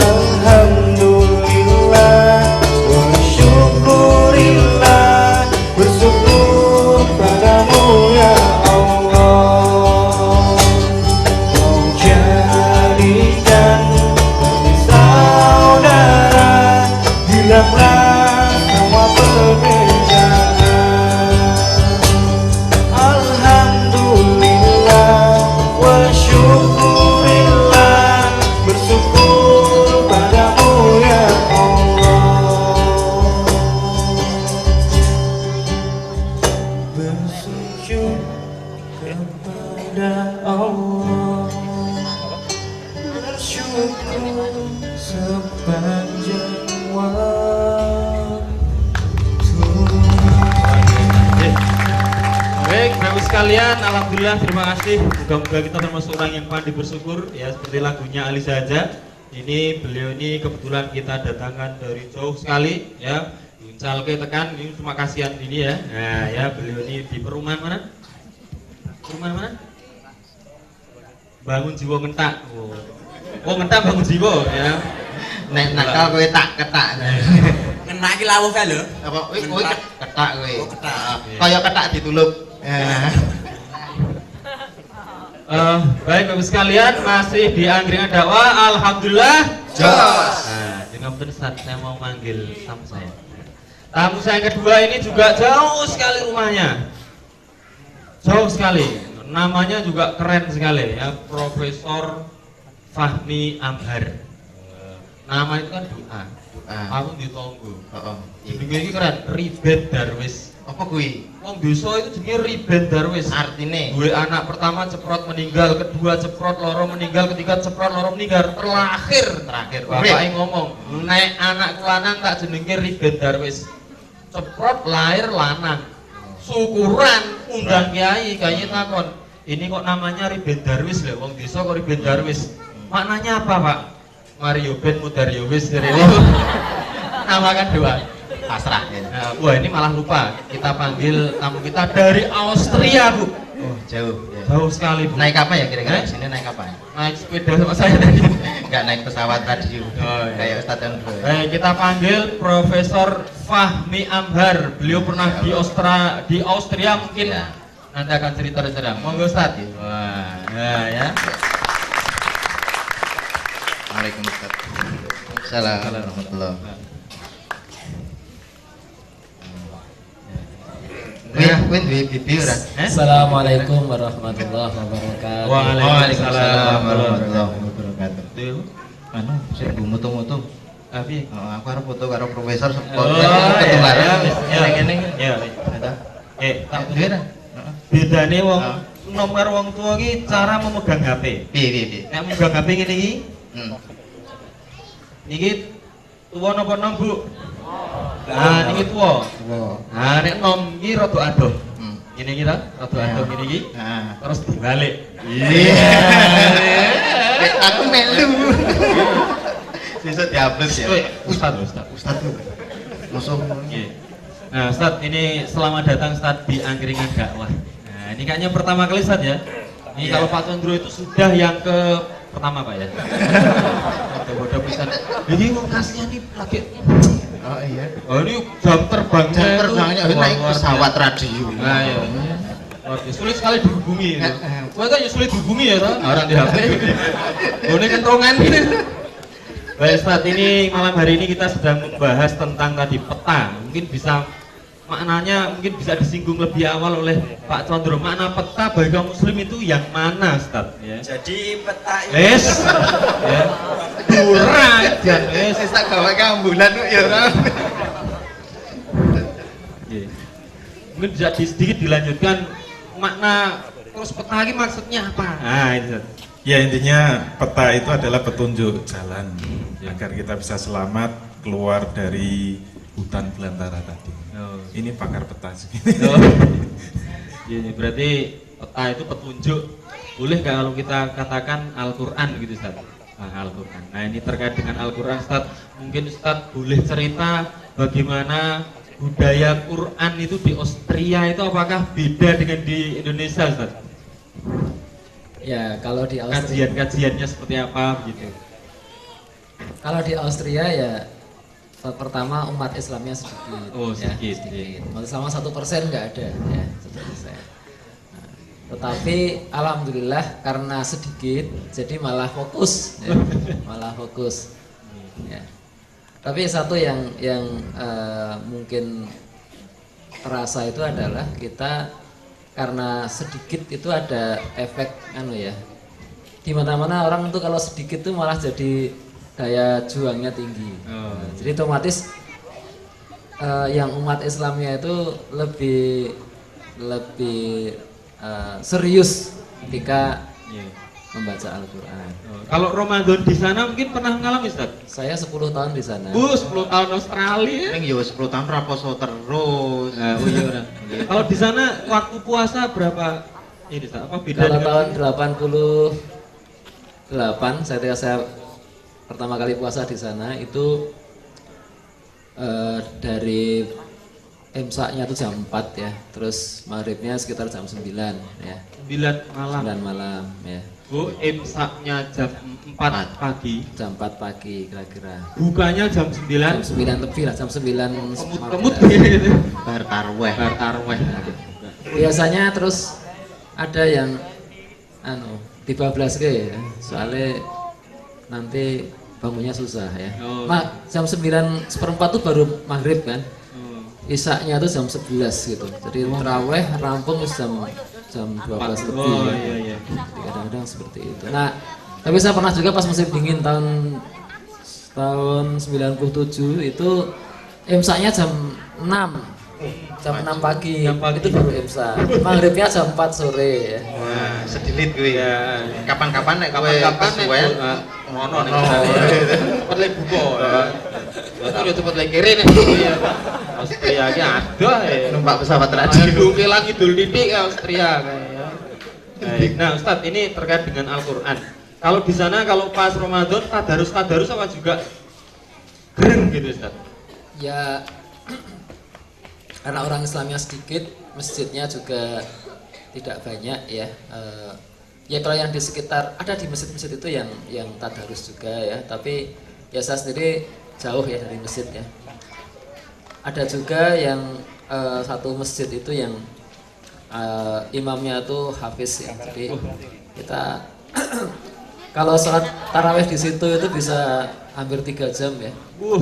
Speaker 5: Alhamdulillah wa syukurillah, bersyukur padamu ya Allah. Kau jadikan kami saudara, hilanglah semua perbedaan. Alhamdulillah wa syukurillah, bersyukur padamu ya Allah. Bersujud kepada Allah, bersyukur sepanjang waktu.
Speaker 4: Baik, Bapak sekalian, alhamdulillah, terima kasih. Moga-moga kita termasuk orang yang pandai bersyukur ya, seperti lagunya Ali saja. Ini beliau ini kebetulan kita datangkan dari jauh sekali ya. Uncal ke tekan, ini cuma kasihan ini ya. Nah ya, beliau ini di perumahan mana? Rumah mana? Bangun jiwa ngentak. Oh ngentak bangun jiwa ya.
Speaker 3: Nek nakal kowe tak ketak.
Speaker 2: Kena iki lawuh kae lho.
Speaker 3: Apa kowe ketak kowe.
Speaker 2: Oh, ketak.
Speaker 3: Kaya ketak ditulup.
Speaker 4: Baik Bapak sekalian, masih di angkringan dakwah. Alhamdulillah.
Speaker 3: Jos.
Speaker 4: Nah, dengan Ustaz saya mau manggil tamu saya. Tamu saya yang kedua ini juga jauh sekali rumahnya. Jauh sekali. Namanya juga keren sekali ya, Profesor Fahmi Amhar. Nama itu kan doa. Aku ditunggu.
Speaker 3: Heeh.
Speaker 4: Jenenge iki keren, Riben Darwis.
Speaker 3: Apa kuwi?
Speaker 4: Wong desa itu jenenge Riben Darwis.
Speaker 3: Artine
Speaker 4: Duwe anak pertama ceprot meninggal, kedua ceprot loro meninggal, ketiga ceprot loro meninggal, terakhir bapaknya ngomong, nek anakku lanang tak jenenge Riben Darwis. Ceprot lahir lanang. Syukuran undang kiai takon. Ini kok namanya Riben Darwis lho, wong desa kok Riben Darwis. Maknanya apa, Pak? Mario Ben Mudario wis dari ini. Namakan doa.
Speaker 3: pasrah ya.
Speaker 4: Nah, wah ini malah lupa. Kita panggil tamu kita dari Austria, Bu.
Speaker 3: Oh, jauh ya.
Speaker 4: Jauh sekali, Bu.
Speaker 3: Naik apa ya kira-kira?
Speaker 4: Eh?
Speaker 3: Sini naik apa ya?
Speaker 4: Naik sepeda sama saya tadi.
Speaker 3: Enggak naik pesawat radio.
Speaker 4: Oh, iya.
Speaker 3: Kayak Ustadz Andro. Ya.
Speaker 4: Baik, kita panggil Profesor Fahmi Amhar. Beliau pernah di Austria mungkin
Speaker 3: Ya.
Speaker 4: nanti akan cerita-cerita. Monggo Ustaz. Wah, ya.
Speaker 3: Waalaikumsalam. Assalamualaikum warahmatullahi wabarakatuh. Kowe duwe bibi ora?
Speaker 5: Assalamualaikum warahmatullahi wabarakatuh.
Speaker 3: Waalaikumsalam warahmatullahi wabarakatuh. Anu, sik mutu-mutu.
Speaker 4: Abi.
Speaker 3: Oh, aku arep foto karo profesor sekolah.
Speaker 4: Oh,
Speaker 3: ketularan.
Speaker 4: ya.
Speaker 3: Ngene.
Speaker 4: Ya.
Speaker 3: Ada.
Speaker 4: Tak
Speaker 3: Duwe ora?
Speaker 4: bedane wong nom karo wong tua iki cara memegang HP.
Speaker 3: Piye.
Speaker 4: Nek memegang HP ngene iki,
Speaker 3: Hmm.
Speaker 4: niki tuwa napa nom, Bu? Nah, niki tuwa. Nah, nek nom iki rada adoh. Ngene iki ta, rada adoh ngene iki.
Speaker 3: Nah.
Speaker 4: Terus dibalik.
Speaker 3: Iya. Aku melu. Besok diupload ya.
Speaker 4: Ustaz.
Speaker 3: Ustaz tuh. Musuh.
Speaker 4: Nggih. Nah, Ustaz, ini selamat datang Ustaz di angkringan dakwah. Nah, ini kayaknya pertama kali Ustaz ya. Ini
Speaker 3: Iya.
Speaker 4: kalau Pak Condro itu sudah yang ke pertama Pak ya. Bodoh pisan. Jadi mau kasihnya nih lagi.
Speaker 3: Oh iya.
Speaker 4: Oh, ini jam terbangnya.
Speaker 3: Jam terbangnya
Speaker 4: itu
Speaker 3: naik
Speaker 4: luar
Speaker 3: pesawat
Speaker 4: biasa.
Speaker 3: radio.
Speaker 4: Nah, iya. Oke, sulit sekali dihubungi. Wah, kan ya sulit dihubungi ya, toh? Orang di HP. Oh, ini kentongan gitu. Baik, Ustaz, ini malam hari ini kita sedang membahas tentang tadi peta. Mungkin bisa maknanya mungkin bisa disinggung lebih awal oleh Pak Condro. Makna peta bagi kaum muslim itu yang mana, Ustaz? Ya.
Speaker 2: Jadi peta ini
Speaker 4: Es. Ya. Kurang jan es.
Speaker 3: Sisa gawe kambulan ya ora.
Speaker 4: Oke. Mungkin bisa sedikit dilanjutkan makna terus peta ini maksudnya apa? Nah, itu. Ustaz.
Speaker 1: Ya intinya peta itu adalah petunjuk jalan agar kita bisa selamat keluar dari hutan belantara tadi.
Speaker 4: Oh.
Speaker 1: Ini pakar peta sih.
Speaker 4: Oh. Ini berarti peta itu petunjuk. Boleh nggak kalau kita katakan Al-Quran gitu Ustaz? Al-Quran. Nah ini terkait dengan Al-Quran Ustaz. Mungkin Ustaz boleh cerita bagaimana budaya Quran itu di Austria itu apakah beda dengan di Indonesia Ustaz?
Speaker 5: Ya, kalau di Austria,
Speaker 4: Kajian-kajiannya seperti apa begitu?
Speaker 5: kalau di Austria ya pertama umat Islamnya sedikit.
Speaker 4: Oh,
Speaker 5: ya,
Speaker 4: sedikit.
Speaker 5: Umat Islam 1% nggak ada ya, 1%. Nah, tetapi alhamdulillah karena sedikit jadi malah fokus, ya, malah fokus. Ya. Tapi satu yang mungkin terasa itu adalah kita karena sedikit itu ada efek ya. Di mana-mana orang itu kalau sedikit itu malah jadi daya juangnya tinggi.
Speaker 4: Oh.
Speaker 5: Nah, jadi otomatis yang umat Islamnya itu lebih serius ketika membaca Al-Qur'an.
Speaker 4: Kalau Ramadan di sana mungkin pernah mengalami Ustaz?
Speaker 5: Saya 10 tahun di sana.
Speaker 4: 10 tahun Australia.
Speaker 3: Ning yo 10 tahun ra poso terus.
Speaker 4: Nah, oh iya benar. Kalau di sana waktu puasa berapa ini Ustaz? Apa beda
Speaker 5: Kalau
Speaker 4: dengan
Speaker 5: tahun 88 saya pertama kali puasa di sana itu dari imsaknya itu jam 4 ya. Terus maghribnya sekitar jam 9 ya.
Speaker 4: 9 malam.
Speaker 5: 9 malam ya.
Speaker 4: Bu, imsaknya jam 4 pagi.
Speaker 5: Jam 4 pagi kira-kira.
Speaker 4: Bukanya jam 9.
Speaker 5: Jam 9 lebih lah, jam 9.
Speaker 4: Kemut-kemut
Speaker 5: 15.
Speaker 4: gitu.
Speaker 3: Bar tarweh.
Speaker 4: Bar tarweh.
Speaker 5: Biasanya terus ada yang dibablaske ya. Soalnya nanti bangunnya susah ya.
Speaker 4: Oh.
Speaker 5: Jam 9 seperempat tuh baru maghrib kan.
Speaker 4: Oh.
Speaker 5: Isaknya tuh jam 11 gitu. Jadi terawih rampung jam 12 lebih.
Speaker 4: Oh
Speaker 5: ya.
Speaker 4: iya iya.
Speaker 5: Jadi kadang-kadang seperti itu. Nah, tapi saya pernah juga pas musim dingin tahun 97 itu imsaknya jam 6. Jam 6 pagi. Itu baru imsak. Maghribnya jam 4 sore ya.
Speaker 3: Wah, sedilit gue.
Speaker 4: Ya.
Speaker 3: Kapan-kapan nek kowe
Speaker 4: Kapan-kapan
Speaker 3: kesuwen
Speaker 4: ngono nih.
Speaker 3: Oh.
Speaker 4: Cepet lek buka. Itu udah cepet lek kere nih. Austria ki ada ya.
Speaker 3: numpak pesawat radio.
Speaker 4: Duke lagi dul titik Austria kayaknya. Baik. Nah, Ustadz, ini terkait dengan Al-Qur'an. Kalau di sana kalau pas Ramadan tadarus apa juga keren gitu, Ustadz?
Speaker 5: Ya karena orang Islamnya sedikit, masjidnya juga tidak banyak ya. Ya kalau yang di sekitar ada di masjid-masjid itu yang tadarus juga ya. Tapi ya saya sendiri jauh ya dari masjid ya. Ada juga yang satu masjid itu yang imamnya tuh hafiz ya. Jadi kita kalau sholat taraweh di situ itu bisa hampir 3 jam ya.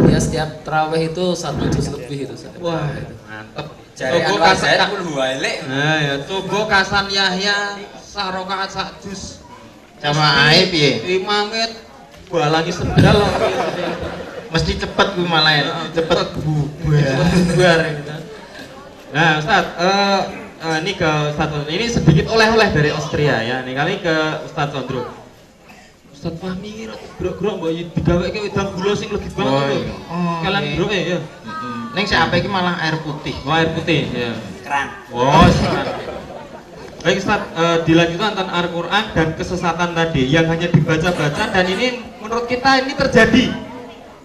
Speaker 5: Ya setiap taraweh itu 1 juz lebih itu.
Speaker 4: Wah, mantep.
Speaker 2: Jare
Speaker 4: Togo
Speaker 2: Anwar
Speaker 4: kasan
Speaker 2: Zaid pun balik.
Speaker 4: Nah, ya Togo kasan Yahya sak rakaat sak juz.
Speaker 3: Sama ae piye?
Speaker 4: Imamnya balangi sendal.
Speaker 3: Mesti cepet gue malah ya. Cepet
Speaker 4: Bubar gitu. Nah, Ustaz, ini ke Ustaz, ini sedikit oleh-oleh dari Austria ya. Ini kali ke Ustaz Sondro. Ustaz Fahmi kira grok-grok mbok digaweke wedang gula sing legit banget
Speaker 3: Oh,
Speaker 4: lho.
Speaker 3: iya.
Speaker 4: Kalian
Speaker 3: Oke.
Speaker 4: groke ya.
Speaker 3: Ning sak iki malah air putih.
Speaker 4: Oh, air putih ya.
Speaker 2: Keran.
Speaker 4: Oh, baik Ustaz, dilanjutkan tentang Al-Quran dan kesesatan tadi yang hanya dibaca-baca, dan ini menurut kita ini terjadi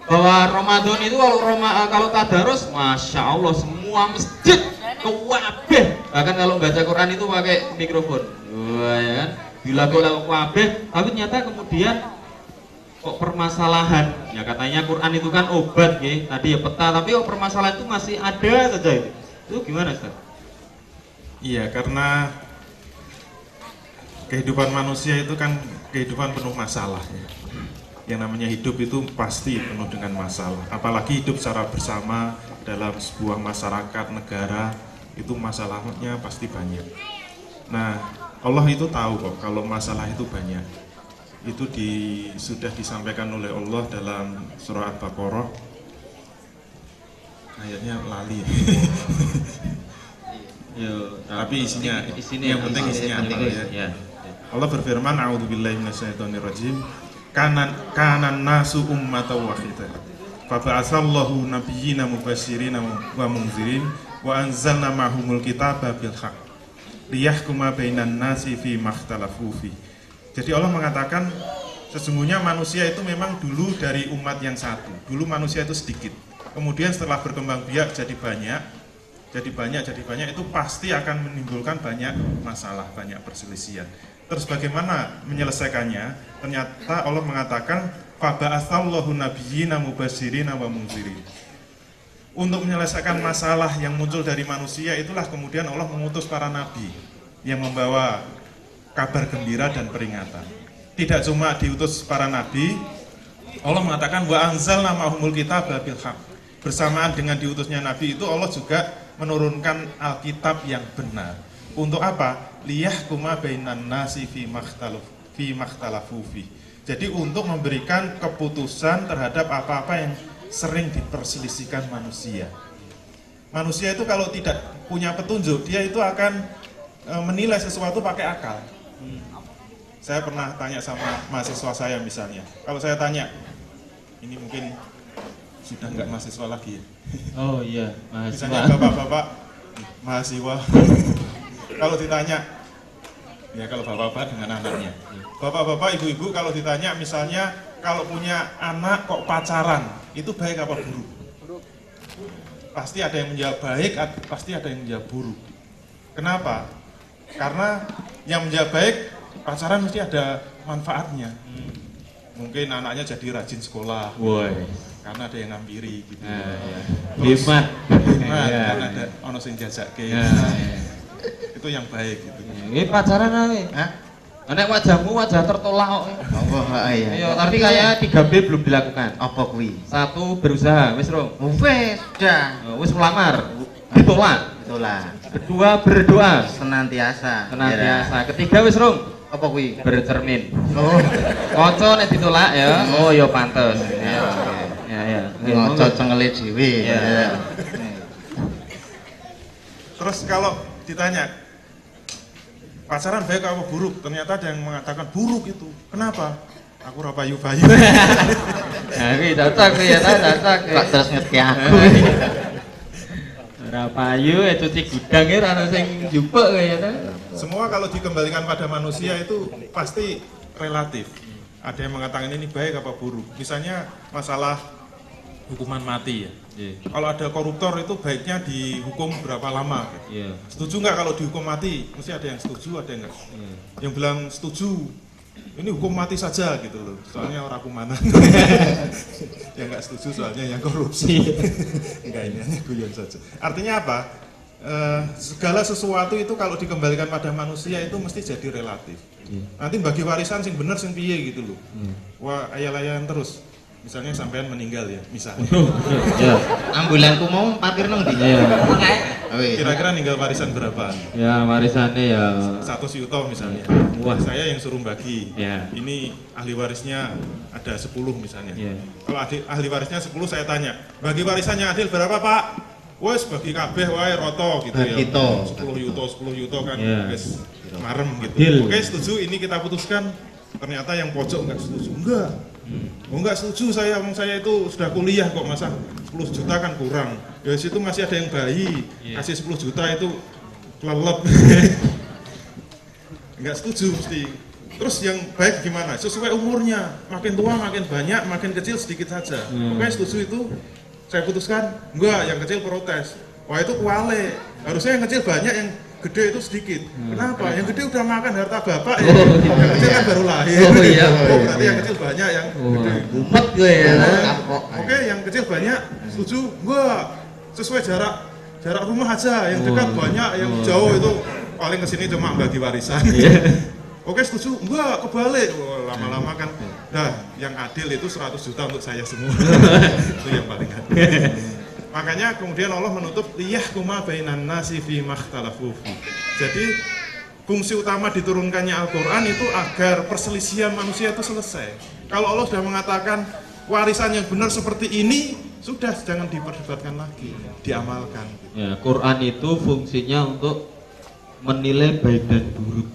Speaker 4: bahwa Ramadan itu kalau tadarus, masya Allah semua masjid kewabeh, bahkan kalau baca Quran itu pakai mikrofon. Wah, ya kan, dilakukan kewabeh, tapi ternyata kemudian kok permasalahan, ya katanya Quran itu kan obat ya, tadi ya peta, tapi kok permasalahan itu masih ada saja itu gimana Ustaz?
Speaker 1: Iya, karena kehidupan manusia itu kan kehidupan penuh masalah ya. Yang namanya hidup itu pasti penuh dengan masalah. Apalagi hidup secara bersama dalam sebuah masyarakat, negara, itu masalahnya pasti banyak. Nah, Allah itu tahu kok kalau masalah itu banyak. Itu sudah disampaikan oleh Allah dalam surah Al-Baqarah. Ayatnya lali. Tapi isinya yang penting isinya ya. Allah berfirman, a'udzubillahi minasyaitonirrajim. Kanan nasu ummatan wahidah. Fa ba'atsallahu nabiyyina mubasyirina wa munzirin wa anzalna ma'humul kitaba bil haqq liyahkuma bainan nasi fi makhtalafu fi. Jadi Allah mengatakan sesungguhnya manusia itu memang dulu dari umat yang satu. Dulu manusia itu sedikit. Kemudian setelah berkembang biak jadi banyak itu pasti akan menimbulkan banyak masalah, banyak perselisihan. Terus bagaimana menyelesaikannya? Ternyata Allah mengatakan faba'atsallahu nabiyyina mubasyirina wa munzirin. Untuk menyelesaikan masalah yang muncul dari manusia itulah kemudian Allah mengutus para nabi yang membawa kabar gembira dan peringatan. Tidak cuma diutus para nabi, Allah mengatakan wa anzalna ma'humul kitaba bil haqq. Bersamaan dengan diutusnya nabi itu Allah juga menurunkan Alkitab yang benar. Untuk apa? Liyahkuma bainan nasi fi makhtalafu fi. Jadi untuk memberikan keputusan terhadap apa-apa yang sering diperselisihkan manusia. Manusia itu kalau tidak punya petunjuk, dia itu akan menilai sesuatu pakai akal. Saya pernah tanya sama mahasiswa saya misalnya. Kalau saya tanya, ini mungkin sudah enggak mahasiswa lagi ya.
Speaker 4: Oh iya, mahasiswa.
Speaker 1: Misalnya bapak-bapak mahasiswa kalau ditanya, ya kalau bapak-bapak dengan anaknya, bapak-bapak, ibu-ibu kalau ditanya misalnya kalau punya anak kok pacaran, itu baik apa buruk? pasti ada yang menjawab baik, pasti ada yang menjawab buruk. Kenapa? Karena yang menjawab baik, pacaran mesti ada manfaatnya. Mungkin anaknya jadi rajin sekolah,
Speaker 4: Woi.
Speaker 1: karena ada yang ngampiri gitu.
Speaker 4: Ya.
Speaker 1: Terus
Speaker 4: Hemat.
Speaker 1: hemat,
Speaker 4: Ya.
Speaker 1: karena ada ono sing jajake.
Speaker 4: Ya.
Speaker 1: Itu yang baik gitu.
Speaker 4: Ini pacaran awe.
Speaker 3: Hah?
Speaker 4: Nek wajahmu wajah tertolak kok.
Speaker 3: Oh iya.
Speaker 4: Iya, tapi kayak 3B belum dilakukan.
Speaker 3: Apa kuwi?
Speaker 4: 1 berusaha, wis Ro.
Speaker 3: Wes, sudah.
Speaker 4: Wis melamar, ditolak.
Speaker 3: Itulah.
Speaker 4: 2 berdoa,
Speaker 3: Senantiasa.
Speaker 4: senantiasa. 3 wis Ro,
Speaker 3: Apa kuwi?
Speaker 4: bercermin.
Speaker 3: Oh,
Speaker 4: Kaca nek ditolak ya, oh ya pantes. Ya. Ya.
Speaker 3: ngoco cengele dhewe.
Speaker 4: Iya.
Speaker 1: Terus kalau ditanya pacaran baik apa buruk, ternyata ada yang mengatakan buruk itu. Kenapa? Aku ora payu-payu.
Speaker 4: Nah, iki cocok ya, cocok.
Speaker 3: Kok terus ngerti aku.
Speaker 4: Ora payu cuci gudang ya ora sing njupuk kaya ta.
Speaker 1: Semua kalau dikembalikan pada manusia itu pasti relatif. Ada yang mengatakan ini baik apa buruk. Misalnya masalah hukuman mati ya. Kalau ada koruptor itu baiknya dihukum berapa lama?
Speaker 4: Iya.
Speaker 1: Setuju nggak kalau dihukum mati? Mesti ada yang setuju, ada yang nggak. Yang bilang setuju, ini hukum mati saja gitu loh. Soalnya orang kumanan. Yang nggak setuju soalnya yang korupsi. Enggak, ini hanya guyon saja. Artinya apa? Segala sesuatu itu kalau dikembalikan pada manusia itu mesti jadi relatif. Nanti bagi warisan sing bener sing piye gitu loh. Wah, ayal-ayalan terus. Misalnya sampean meninggal ya, misalnya.
Speaker 4: Ya.
Speaker 3: Ambulanku mau parkir nang ndi?
Speaker 4: Iya.
Speaker 3: Wis.
Speaker 1: Kira-kira ninggal warisan berapa?
Speaker 4: Ya warisannya ya
Speaker 1: 1 juta misalnya.
Speaker 4: Wah.
Speaker 1: Saya yang suruh bagi.
Speaker 4: Ya.
Speaker 1: Ini ahli warisnya ada 10 misalnya.
Speaker 4: Ya.
Speaker 1: Kalau ahli warisnya 10 saya tanya, bagi warisannya adil berapa Pak? Wes bagi kabeh wae roto gitu ya.
Speaker 3: Bagi to.
Speaker 1: 10 yuto kan
Speaker 4: Ya.
Speaker 1: wes marem gitu.
Speaker 4: Deal.
Speaker 1: Oke, setuju ini kita putuskan. Ternyata yang pojok enggak setuju. Enggak. Oh enggak setuju saya, saya itu sudah kuliah kok, masa 10 juta kan kurang. Ya situ masih ada yang bayi, kasih 10 juta itu kelelep. Enggak setuju mesti. Terus yang baik gimana? Sesuai umurnya, makin tua makin banyak, makin kecil sedikit saja. Oke, setuju itu saya putuskan, enggak, yang kecil protes. Wah itu kuale, harusnya yang kecil banyak, yang gede itu sedikit. Kenapa? Yang gede udah makan harta bapak ya. Yang kecil kan baru lahir.
Speaker 4: Oh, iya.
Speaker 1: Oh, berarti yang kecil banyak, yang gede.
Speaker 4: Umpet gue ya.
Speaker 1: Oke, yang kecil banyak, setuju? Enggak, sesuai jarak rumah aja. Yang dekat banyak, yang jauh itu paling kesini cuma bagi warisan. Oke, setuju? Enggak, kebalik. Oh, lama-lama kan. Nah, yang adil itu 100 juta untuk saya semua. Itu yang paling adil. Makanya kemudian Allah menutup liyahkuma bainan nasi fi makhtalafu fi. Jadi fungsi utama diturunkannya Al-Qur'an itu agar perselisihan manusia itu selesai. Kalau Allah sudah mengatakan warisan yang benar seperti ini, sudah jangan diperdebatkan lagi, diamalkan.
Speaker 4: Ya, Quran itu fungsinya untuk menilai baik dan buruk.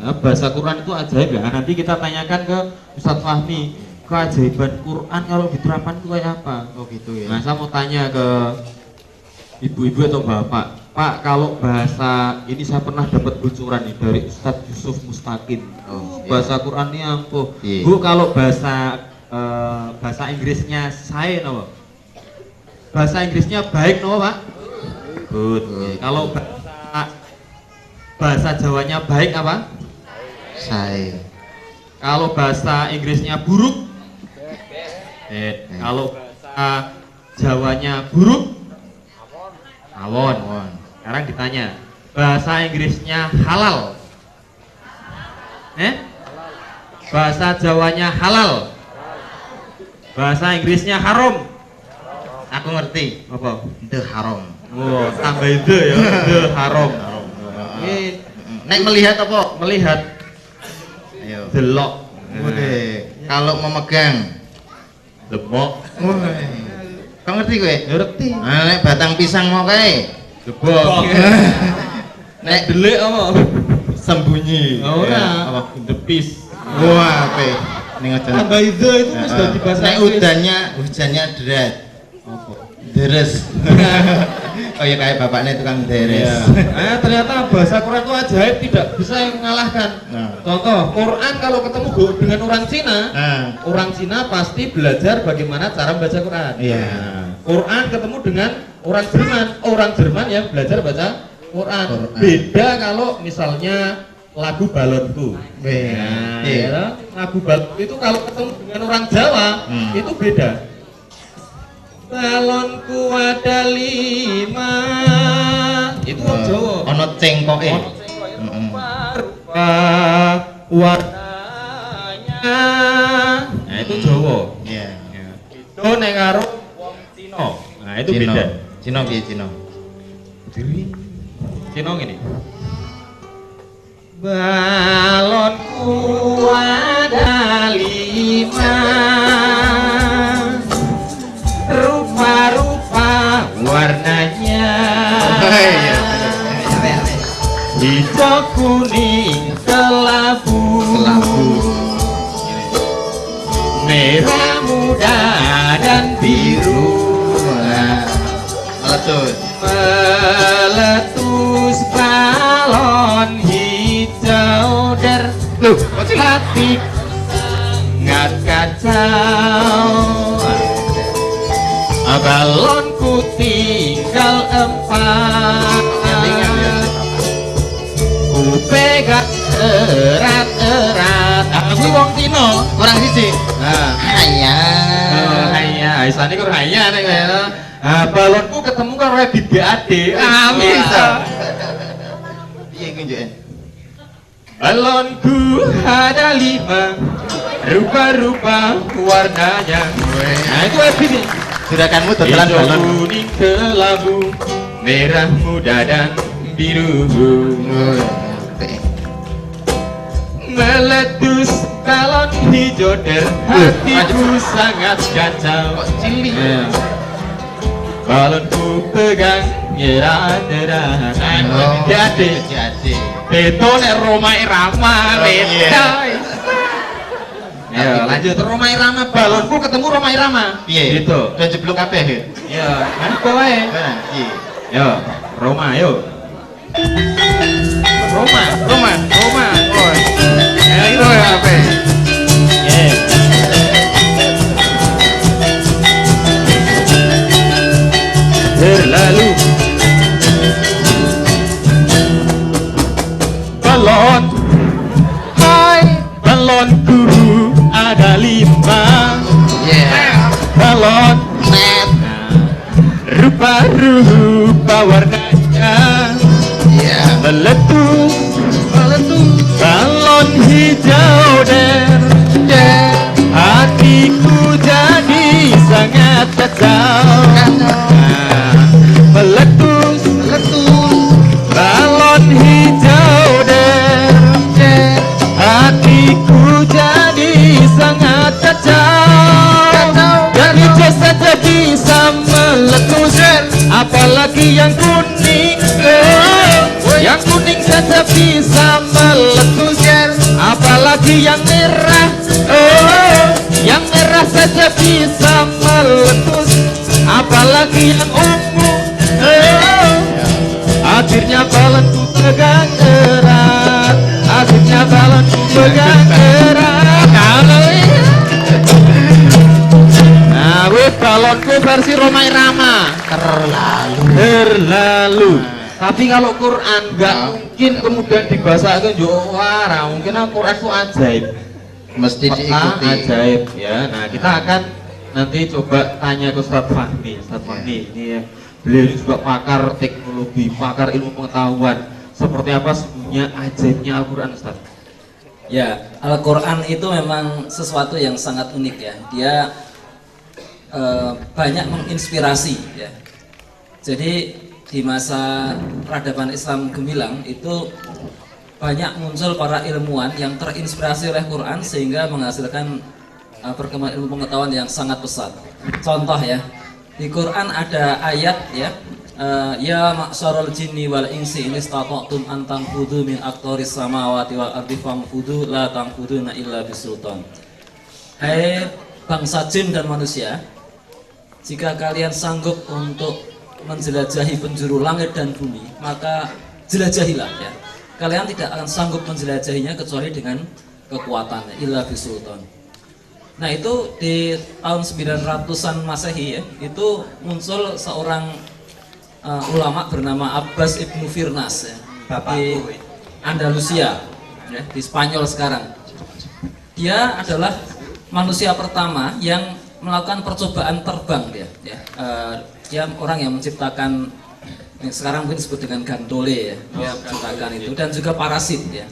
Speaker 4: Nah, bahasa Quran itu ajaib ya. Nanti kita tanyakan ke Ustadz Fahmi, keajaiban Quran kalau diterapkan itu kayak apa?
Speaker 3: Oh gitu ya.
Speaker 4: Nah, saya mau tanya ke ibu-ibu atau bapak, Pak, kalau bahasa ini saya pernah dapat bocoran nih dari Ustadz Yusuf Mustaqim. Bahasa Quran ini ampuh.
Speaker 3: Iya.
Speaker 4: Bu, kalau bahasa Inggrisnya saya no. Bahasa Inggrisnya baik no, Pak? Good. Kalau bahasa Jawanya baik apa?
Speaker 3: Saya.
Speaker 4: Kalau bahasa Inggrisnya buruk? Kalau bahasa Jawanya buruk? Awon. Sekarang ditanya, bahasa Inggrisnya halal? Bahasa Jawanya halal? Bahasa Inggrisnya haram?
Speaker 3: Aku ngerti.
Speaker 4: Apa?
Speaker 3: Itu haram.
Speaker 4: Oh, tambah itu ya, itu haram. Ini
Speaker 3: Nek melihat apa?
Speaker 4: melihat
Speaker 3: Ayo.
Speaker 4: delok.
Speaker 3: Boleh. Kalau memegang.
Speaker 4: Lemok.
Speaker 3: Kau ngerti gue?
Speaker 4: Ngerti.
Speaker 3: Nah, nek batang pisang mau kae.
Speaker 4: Debok.
Speaker 3: Nek
Speaker 4: Delik apa?
Speaker 3: sembunyi.
Speaker 4: Ora.
Speaker 3: Apa?
Speaker 4: Depis.
Speaker 3: Wah, apa? Ning aja.
Speaker 4: Tambah itu wis dadi bahasa
Speaker 3: Nek
Speaker 4: Inggris.
Speaker 3: hujannya deras.
Speaker 4: Apa?
Speaker 3: Deres. Oh ya kayak bapaknya tukang beres.
Speaker 4: Iya. Ternyata bahasa Quran itu ajaib, tidak bisa yang mengalahkan.
Speaker 3: Nah.
Speaker 4: Contoh, Quran kalau ketemu dengan orang Cina, orang Cina pasti belajar bagaimana cara membaca Quran.
Speaker 3: Iya.
Speaker 4: Quran ketemu dengan orang Jerman yang belajar baca Quran. Beda kalau misalnya lagu balonku. Nah, ya, lagu balonku itu kalau ketemu dengan orang Jawa itu beda. Balonku ada 5. Itu orang Jawa.
Speaker 3: Ono cengkoke.
Speaker 4: Warnanya. Nah, itu Jawa.
Speaker 3: Iya.
Speaker 4: Itu nek karo wong Cina. Nah, itu beda.
Speaker 3: Cina piye Cina?
Speaker 4: Cina ngene. Balonku ada 5. Rupa-rupa warnanya. Hijau, kuning, kelabu, merah muda dan biru. Meletus balon hijau hati sangat kacau. Balonku tinggal 4. Ku pegang erat-erat. Aku wong Cina,
Speaker 3: Orang siji.
Speaker 4: nah,
Speaker 3: Haya.
Speaker 4: hanya, isane kur hanya nek kene. Balonku ketemu karo bibik ade. Amin.
Speaker 3: Piye kunjuke?
Speaker 4: Balonku ada 5, rupa-rupa warnanya. Nah itu bibik.
Speaker 3: Juraganmu dodolan
Speaker 4: Hijau,
Speaker 3: balon.
Speaker 4: kuning, kelabu, merah muda dan biru. Meletus balon hijau hatiku sangat kacau. Ya. Balonku pegang erat-erat. Jadi itu nek Roma Irama beda. Ya, lanjut Roma Irama, balonku ketemu Roma Irama.
Speaker 3: Piye?
Speaker 4: Gitu.
Speaker 3: Udah jeblok kabeh.
Speaker 4: Ya, apa wae?
Speaker 3: Piye?
Speaker 4: Yo, Roma, yo. Roma. Oh. Ya, itu ya apa? Berlalu balon, hai balonku ada 5. Balon
Speaker 3: Net.
Speaker 4: rupa-rupa warnanya. Meletus balon hijau dan hatiku jadi sangat kacau. Meletus balon hijau dan hatiku jadi sangat kacau. Dan hijau saja bisa meletus, apalagi yang kuning. Yang kuning saja bisa meletus, apalagi yang merah. Yang merah saja bisa meletus, apalagi yang ungu. Akhirnya balonku pegang erat. Akhirnya balonku pegang erat. Nah, wih balonku versi Roma Irama. Terlalu. Tapi kalau Quran nggak mungkin kemudian dibahasakan wah, mungkin Quran itu ajaib.
Speaker 3: Mesti diikuti.
Speaker 4: Ajaib ya. Nah, kita akan nanti coba tanya ke Ustadz Fahmi. Ustadz Fahmi ini ya, beliau juga pakar teknologi, pakar ilmu pengetahuan. Seperti apa sebenarnya ajaibnya Al-Quran, Ustadz?
Speaker 5: Ya, Al-Quran itu memang sesuatu yang sangat unik ya. Dia banyak menginspirasi ya. Jadi di masa peradaban Islam gemilang itu banyak muncul para ilmuwan yang terinspirasi oleh Quran sehingga menghasilkan perkembangan ilmu pengetahuan yang sangat pesat. Contoh ya, di Quran ada ayat ya, ya ma'syarul jinni wal insi in istata'tum an tanfudhu min aqtaris samawati wal ardi fanfudhu la tanfuduna illa bisultan. Hai bangsa jin dan manusia, jika kalian sanggup untuk menjelajahi penjuru langit dan bumi, maka jelajahilah ya. Kalian tidak akan sanggup menjelajahinya kecuali dengan kekuatannya, illa bisultan. Nah itu di tahun 900-an Masehi ya, itu muncul seorang ulama bernama Abbas ibnu Firnas ya, di Andalusia ya, di Spanyol sekarang. Dia adalah manusia pertama yang melakukan percobaan terbang dia ya. Dia orang yang menciptakan yang sekarang mungkin disebut dengan gandole ya, dia menciptakan itu, dan juga parasit ya.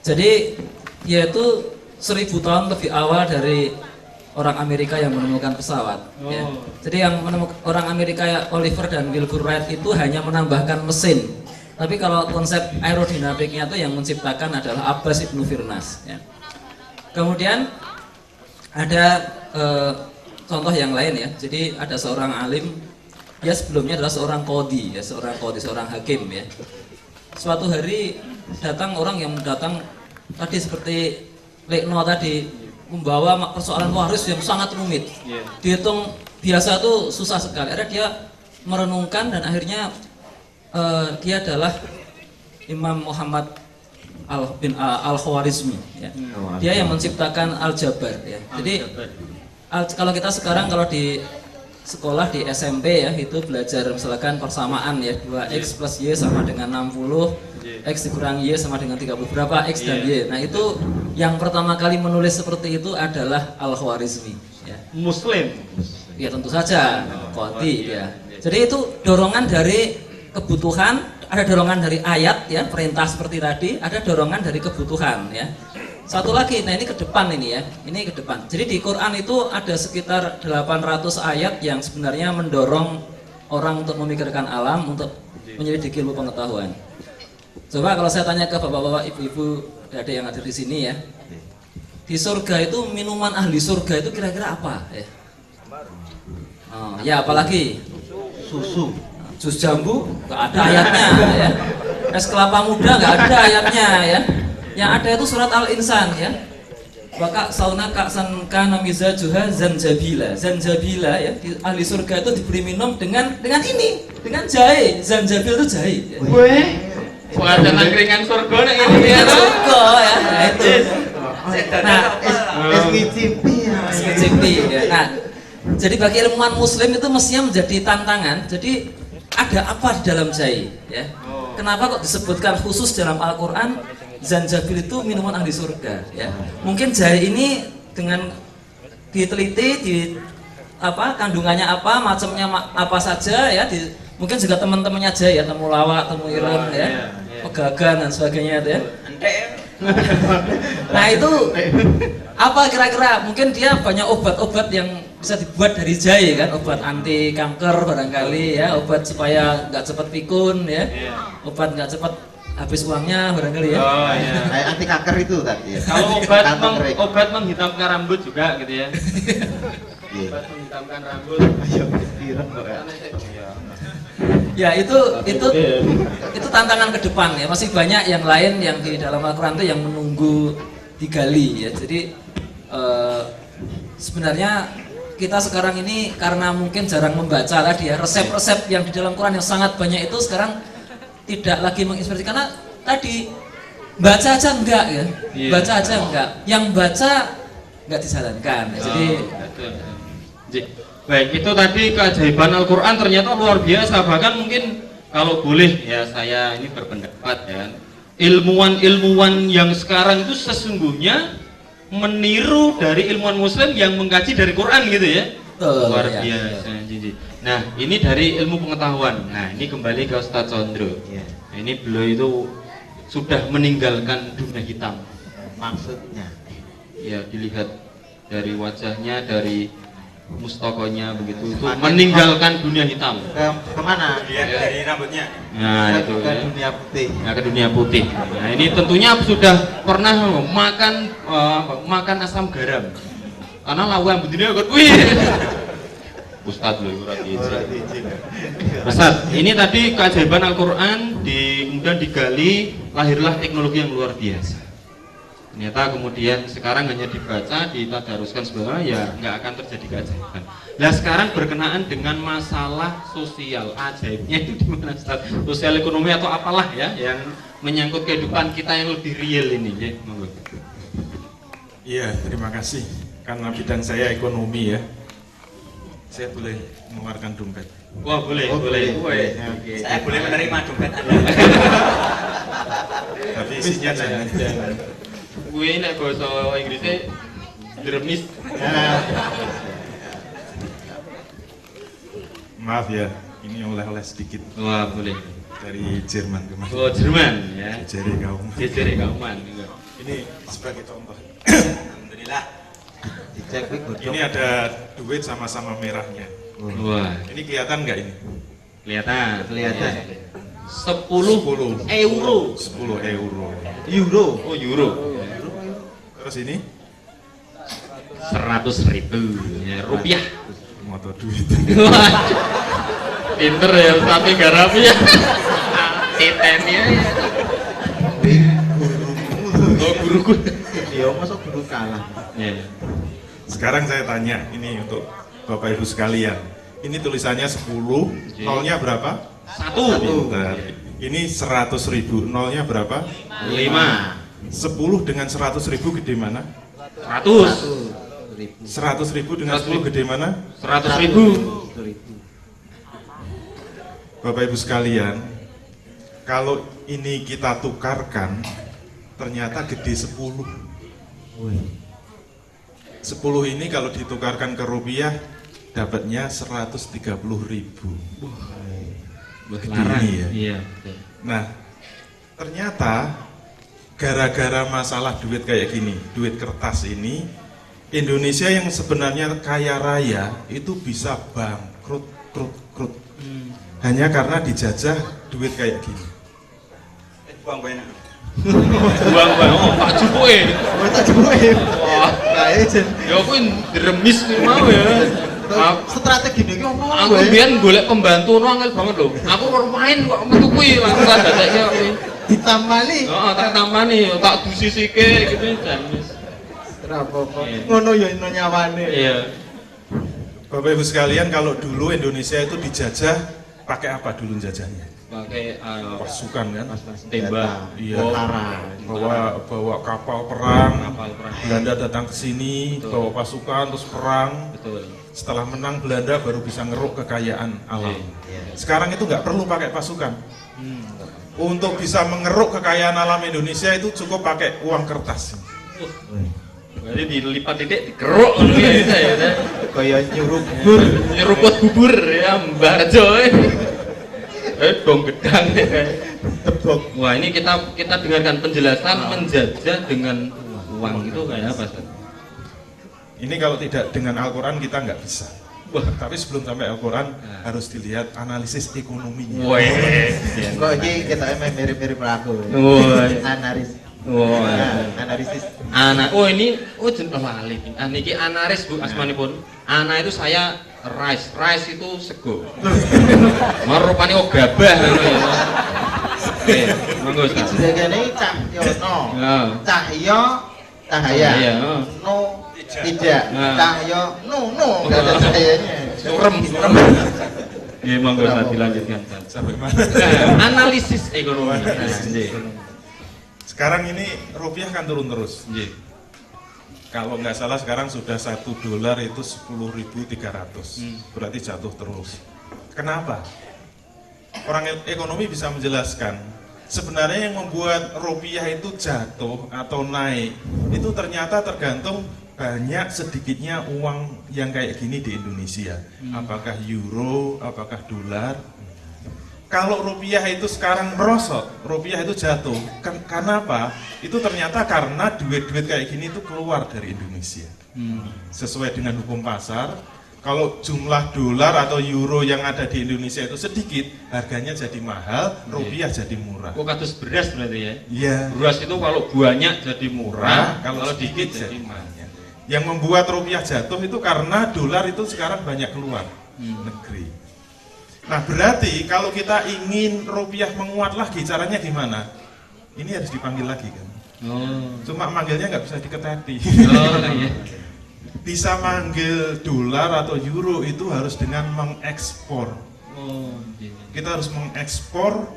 Speaker 5: Jadi dia itu 1000 tahun lebih awal dari orang Amerika yang menemukan pesawat ya. Jadi yang menemukan orang Amerika Oliver dan Wilbur Wright itu hanya menambahkan mesin, tapi kalau konsep aerodinamiknya itu yang menciptakan adalah Abbas ibnu Firnas ya. Kemudian ada contoh yang lain ya. Jadi ada seorang alim, dia sebelumnya adalah seorang qadhi ya, seorang hakim ya. Suatu hari datang orang yang datang tadi seperti Lekno tadi, membawa persoalan waris yang sangat rumit. Dihitung biasa tuh susah sekali. Akhirnya dia merenungkan dan akhirnya dia adalah Imam Muhammad Al-Khwarizmi ya. Dia yang menciptakan Al-Jabar ya. Jadi kalau kita sekarang kalau di sekolah di SMP ya, itu belajar misalkan persamaan ya, 2x plus y sama dengan 60, x dikurang y sama dengan 30, berapa x dan y. Nah itu yang pertama kali menulis seperti itu adalah Al-Khwarizmi ya.
Speaker 4: Muslim.
Speaker 5: Ya tentu saja, qadhi ya. Jadi itu dorongan dari kebutuhan, ada dorongan dari ayat ya, perintah seperti tadi, ada dorongan dari kebutuhan ya. Satu lagi, nah ini ke depan ini ya, ini ke depan. Jadi di Quran itu ada sekitar 800 ayat yang sebenarnya mendorong orang untuk memikirkan alam, untuk menyelidiki ilmu pengetahuan. Coba kalau saya tanya ke bapak-bapak, ibu-ibu, ada yang hadir di sini ya, di surga itu minuman ahli surga itu kira-kira apa ya? Oh, ya apalagi
Speaker 3: Susu.
Speaker 5: Jus jambu nggak ada ayatnya ya. Es kelapa muda nggak ada ayatnya ya. Yang ada itu surat Al-Insan ya. Maka sauna kaksan kana mizajuha zanjabila. Zanjabila ya, di ahli surga itu diberi minum dengan ini, dengan jahe. Zanjabil itu jahe. Ya.
Speaker 4: Weh, bukan angkringan surga nih ini.
Speaker 5: Angkringan surga ya. Nah itu. Nah,
Speaker 3: Es ngicipi ya.
Speaker 5: SPCP ya. Nah, jadi bagi ilmuwan muslim itu mestinya menjadi tantangan. Jadi ada apa di dalam jahe ya? Kenapa kok disebutkan khusus dalam Al-Qur'an zanjabil itu minuman ahli surga ya? Mungkin jahe ini dengan diteliti di apa kandungannya apa, macamnya apa saja ya, mungkin juga teman-temannya jahe ya, temulawak, temu ireng ya, pegagan dan sebagainya itu ya. Nah itu apa kira-kira? Mungkin dia banyak obat-obat yang bisa dibuat dari jahe kan, obat anti kanker barangkali ya, obat supaya nggak cepat pikun ya, obat nggak cepat habis uangnya barangkali ya.
Speaker 4: Oh iya.
Speaker 3: Kayak anti kanker itu tadi ya.
Speaker 4: Kalau obat menghitamkan rambut juga gitu ya.
Speaker 3: Iya.
Speaker 4: Obat menghitamkan rambut.
Speaker 5: Ya itu tantangan ke depan ya, masih banyak yang lain yang di dalam Al-Quran itu yang menunggu digali ya. Jadi sebenarnya kita sekarang ini karena mungkin jarang membaca tadi ya, resep-resep yang di dalam Quran yang sangat banyak itu sekarang tidak lagi menginspirasi, karena tadi baca aja enggak ya, baca aja enggak, yang baca enggak disarankan ya. Jadi
Speaker 4: baik, itu tadi keajaiban Al-Quran ternyata luar biasa. Bahkan mungkin kalau boleh ya saya ini berpendapat ya, ilmuwan-ilmuwan yang sekarang itu sesungguhnya meniru dari ilmuwan muslim yang mengkaji dari Quran gitu ya. Luar biasa. Nah ini dari ilmu pengetahuan. Nah ini kembali ke Ustadz Condro. Nah, ini beliau itu sudah meninggalkan dunia hitam.
Speaker 3: Maksudnya
Speaker 4: Ya dilihat dari wajahnya, dari mustokonya begitu, itu meninggalkan dunia hitam.
Speaker 3: Kemana?
Speaker 2: Lihat dari rambutnya.
Speaker 4: Nah itu
Speaker 3: Ke
Speaker 4: ya.
Speaker 3: dunia putih.
Speaker 4: Nah, ke dunia putih. Nah ini tentunya sudah pernah makan asam garam. Karena lawan begini kok, wih. Ustadz loh, Ustadz, ini tadi keajaiban Al-Quran kemudian digali, lahirlah teknologi yang luar biasa. Ternyata kemudian sekarang hanya dibaca, ditadaruskan sebagainya, ya nggak akan terjadi keajaiban. Nah sekarang berkenaan dengan masalah sosial, ajaibnya itu di mana Ustaz? Sosial ekonomi atau apalah ya yang menyangkut kehidupan kita yang lebih real ini, ya. Monggo.
Speaker 1: Iya, terima kasih. Karena bidang saya ekonomi ya, saya boleh mengeluarkan dompet.
Speaker 4: Wah boleh, boleh. Oke.
Speaker 2: Saya boleh menerima dompet Anda.
Speaker 1: Tapi isinya jangan.
Speaker 4: Gue nek bahasa Inggrisnya dremis.
Speaker 1: Maaf ya, ini oleh-oleh sedikit
Speaker 4: Wah boleh.
Speaker 1: dari Jerman kemarin.
Speaker 4: Oh Jerman ya.
Speaker 1: Jari kaum.
Speaker 4: Jejere kauman.
Speaker 1: Ini sebagai contoh.
Speaker 2: Alhamdulillah.
Speaker 3: Dicek kuwi godhong.
Speaker 1: Ini ada duit sama-sama merahnya.
Speaker 4: Wah
Speaker 1: Ini kelihatan nggak ini?
Speaker 4: kelihatan.
Speaker 3: Kelihatan.
Speaker 4: 10
Speaker 1: 10
Speaker 4: euro.
Speaker 1: 10 euro.
Speaker 3: Euro.
Speaker 4: Oh euro.
Speaker 1: Terus ini
Speaker 4: 100.000 ya, rupiah.
Speaker 1: moto duit.
Speaker 4: Wah, pinter ya tapi garap ya. Titennya ya. Oh guruku.
Speaker 3: Ya masuk guru kalah.
Speaker 4: Ya.
Speaker 1: Sekarang saya tanya ini untuk Bapak Ibu sekalian. Ini tulisannya 10, nolnya berapa?
Speaker 4: 1.
Speaker 1: Pintar. Ini 100.000, nolnya berapa?
Speaker 4: 5.
Speaker 1: 10 dengan 100.000 gede mana?
Speaker 4: 100.
Speaker 1: 100.000 dengan 10 gede mana?
Speaker 4: 100.000.
Speaker 1: Bapak Ibu sekalian, kalau ini kita tukarkan, ternyata gede 10. 10 ini kalau ditukarkan ke rupiah, dapatnya 130.000.
Speaker 4: Larang
Speaker 1: Gede ya.
Speaker 4: Iya.
Speaker 1: Nah, ternyata gara-gara masalah duit kayak gini, duit kertas ini, Indonesia yang sebenarnya kaya raya itu bisa bangkrut, krut. Hanya karena dijajah duit kayak gini.
Speaker 2: Buang banyak.
Speaker 4: Buang. Oh, Pak Jupoe.
Speaker 3: Oh, tak cukup.
Speaker 4: Wah,
Speaker 3: Kae jen.
Speaker 4: ya aku diremis nih mau ya.
Speaker 3: Strategi iki opo
Speaker 4: Aku biyen golek pembantu no angel banget lho. Aku baru main kok metu kuwi langsung tak dadekke kuwi.
Speaker 3: ditamani.
Speaker 4: Heeh, tak tampani, tak dusisike gitu jan wis.
Speaker 3: Ora apa-apa.
Speaker 4: Iya.
Speaker 3: Ngono ya ino nyawane.
Speaker 4: Iya.
Speaker 1: Bapak Ibu sekalian, kalau dulu Indonesia itu dijajah pakai apa dulu jajahnya?
Speaker 4: Pakai
Speaker 1: Pasukan kan?
Speaker 4: tembak.
Speaker 1: Iya.
Speaker 3: Tentara.
Speaker 1: Bawa kapal perang.
Speaker 4: Kapal perang.
Speaker 1: Belanda datang ke sini,
Speaker 4: Betul.
Speaker 1: bawa pasukan terus perang.
Speaker 4: Betul.
Speaker 1: Setelah menang Belanda baru bisa ngeruk kekayaan alam.
Speaker 3: Iya.
Speaker 1: Sekarang itu nggak perlu pakai pasukan. Untuk bisa mengeruk kekayaan alam Indonesia itu cukup pakai uang kertas.
Speaker 4: Jadi dilipat titik dikeruk ngono ya.
Speaker 3: Kaya nyuruh bubur.
Speaker 4: Nyeruput bubur ya Mbak Jo. Dong gedang
Speaker 3: Tebok.
Speaker 4: Wah, ini kita dengarkan penjelasan menjajah dengan uang itu kayak apa, Ustaz?
Speaker 1: Ini kalau tidak dengan Al-Quran kita nggak bisa.
Speaker 4: Wah.
Speaker 1: Tapi sebelum sampai Al-Quran harus dilihat analisis ekonominya.
Speaker 4: Weh.
Speaker 3: Kok iki ketake mirip-mirip aku.
Speaker 4: Wah.
Speaker 3: Analis.
Speaker 4: Wah.
Speaker 3: Analisis.
Speaker 4: Oh ini jeneng lali. Niki Anaris Bu asmanipun. Ana itu saya rice itu sego. Marupane gabah ngono ya. Oke, monggo Ustaz.
Speaker 3: Jenenge Cahyono.
Speaker 4: Ya.
Speaker 3: Cahyo Cahaya.
Speaker 4: Cahaya, oh.
Speaker 3: No tidak.
Speaker 4: Nah.
Speaker 3: Cahyo no enggak ada cahayanya.
Speaker 4: Surem. Nggih, monggo Ustaz dilanjutkan. Ustaz.
Speaker 1: Sampai mana?
Speaker 4: Analisis ekonomi. Nggih.
Speaker 1: Sekarang ini rupiah kan turun terus.
Speaker 4: Nggih.
Speaker 1: Kalau nggak salah sekarang sudah $1 itu 10.300. Berarti jatuh terus. Kenapa? Orang ekonomi bisa menjelaskan. Sebenarnya yang membuat rupiah itu jatuh atau naik itu ternyata tergantung banyak sedikitnya uang yang kayak gini di Indonesia. Apakah euro, apakah dolar? Kalau rupiah itu sekarang merosot, rupiah itu jatuh. Karena apa? Itu ternyata karena duit-duit kayak gini itu keluar dari Indonesia. Sesuai dengan hukum pasar, kalau jumlah dolar atau euro yang ada di Indonesia itu sedikit, harganya jadi mahal, rupiah jadi murah.
Speaker 4: Kok kados beras berarti ya?
Speaker 1: Iya.
Speaker 4: Beras itu kalau banyak jadi murah,
Speaker 1: kalau sedikit jadi mahal. Yang membuat rupiah jatuh itu karena dolar itu sekarang banyak keluar negeri. Nah berarti kalau kita ingin rupiah menguat lagi, caranya gimana? Ini harus dipanggil lagi kan?
Speaker 4: Oh.
Speaker 1: Cuma manggilnya nggak bisa diketeti.
Speaker 4: Oh iya.
Speaker 1: Bisa manggil dolar atau euro itu harus dengan mengekspor.
Speaker 4: Oh, iya.
Speaker 1: Kita harus mengekspor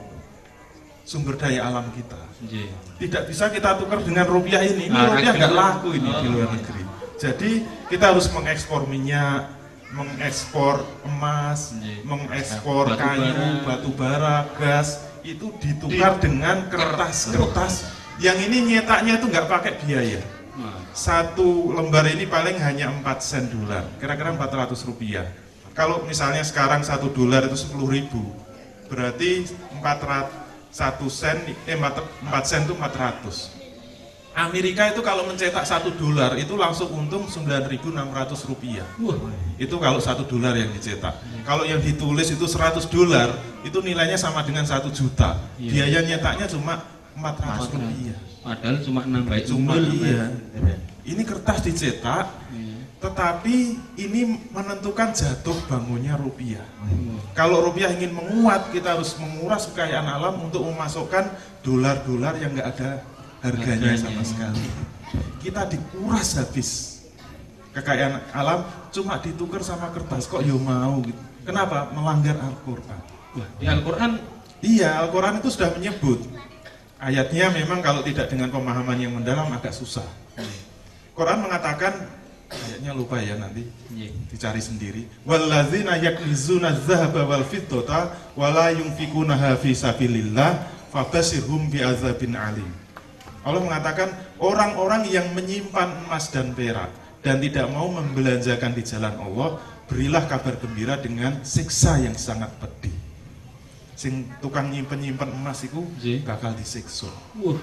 Speaker 1: sumber daya alam kita.
Speaker 4: Iya.
Speaker 1: Tidak bisa kita tukar dengan rupiah ini. Ini
Speaker 4: Ah,
Speaker 1: rupiah nggak
Speaker 4: rekening.
Speaker 1: laku ini di luar negeri. Jadi kita harus mengekspor minyak, mengekspor emas,
Speaker 4: Iya.
Speaker 1: mengekspor
Speaker 4: Batu
Speaker 1: kayu,
Speaker 4: bara.
Speaker 1: batu bara, gas, itu ditukar dengan kertas-kertas. Yang ini nyetaknya itu nggak pakai biaya.
Speaker 4: Nah,
Speaker 1: Satu lembar ini paling hanya 4 sen dolar, kira-kira 400 rupiah. Kalau misalnya sekarang 1 dolar itu 10.000, berarti 4 sen itu 400. Amerika itu kalau mencetak 1 dolar itu langsung untung 9.600 rupiah. Itu kalau 1 dolar yang dicetak. Kalau yang ditulis itu 100 dolar, itu nilainya sama dengan 1 juta.
Speaker 4: Iya.
Speaker 1: Biaya nyetaknya cuma 400 rupiah.
Speaker 4: padahal cuma nambahin
Speaker 1: Cuma
Speaker 4: unggul.
Speaker 1: iya. Ini kertas dicetak,
Speaker 4: Iya.
Speaker 1: tetapi ini menentukan jatuh bangunnya rupiah.
Speaker 4: Hmm.
Speaker 1: Kalau rupiah ingin menguat, kita harus menguras kekayaan alam untuk memasukkan dolar-dolar yang nggak ada harganya sama sekali. Kita dikuras habis kekayaan alam, cuma ditukar sama kertas. Kok yo mau gitu? Kenapa? Melanggar Al-Quran.
Speaker 4: Wah, di Al-Quran
Speaker 1: Iya, Al-Quran itu sudah menyebut. Ayatnya memang kalau tidak dengan pemahaman yang mendalam agak susah. Quran mengatakan, ayatnya lupa ya nanti,
Speaker 4: iya.
Speaker 1: dicari sendiri. Walladzina yaknizuna dzahaba wal fiddata wala yunfikunaha fi sabilillah fabashirhum bi'adzabin alim. Allah mengatakan orang-orang yang menyimpan emas dan perak dan tidak mau membelanjakan di jalan Allah, berilah kabar gembira dengan siksa yang sangat pedih. Sing tukang nyimpen emas itu
Speaker 4: Ji.
Speaker 1: bakal disiksa.
Speaker 4: Wah,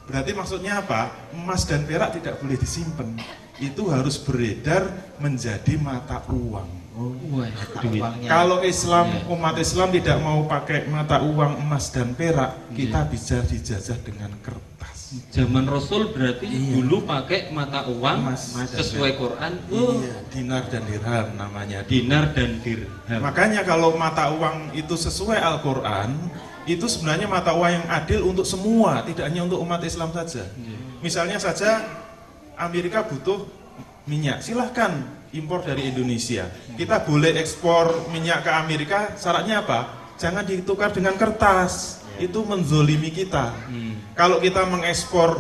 Speaker 1: Berarti maksudnya apa? Emas dan perak tidak boleh disimpan. Itu harus beredar menjadi mata uang.
Speaker 4: wah, duit.
Speaker 1: Kalau Islam,
Speaker 4: Iya.
Speaker 1: umat Islam tidak mau pakai mata uang emas dan perak, kita bisa dijajah dengan kertas.
Speaker 4: Zaman Rasul berarti
Speaker 1: Iya.
Speaker 4: dulu pakai mata uang
Speaker 1: Emas dan
Speaker 4: sesuai Quran. Oh,
Speaker 1: Iya, dinar dan dirham namanya.
Speaker 4: dinar dan dirham.
Speaker 1: Makanya kalau mata uang itu sesuai Al-Quran, itu sebenarnya mata uang yang adil untuk semua, tidak hanya untuk umat Islam saja.
Speaker 4: Iya.
Speaker 1: Misalnya saja Amerika butuh minyak, silahkan impor dari Indonesia. Kita boleh ekspor minyak ke Amerika, syaratnya apa? Jangan ditukar dengan kertas, itu menzolimi kita. Kalau kita mengekspor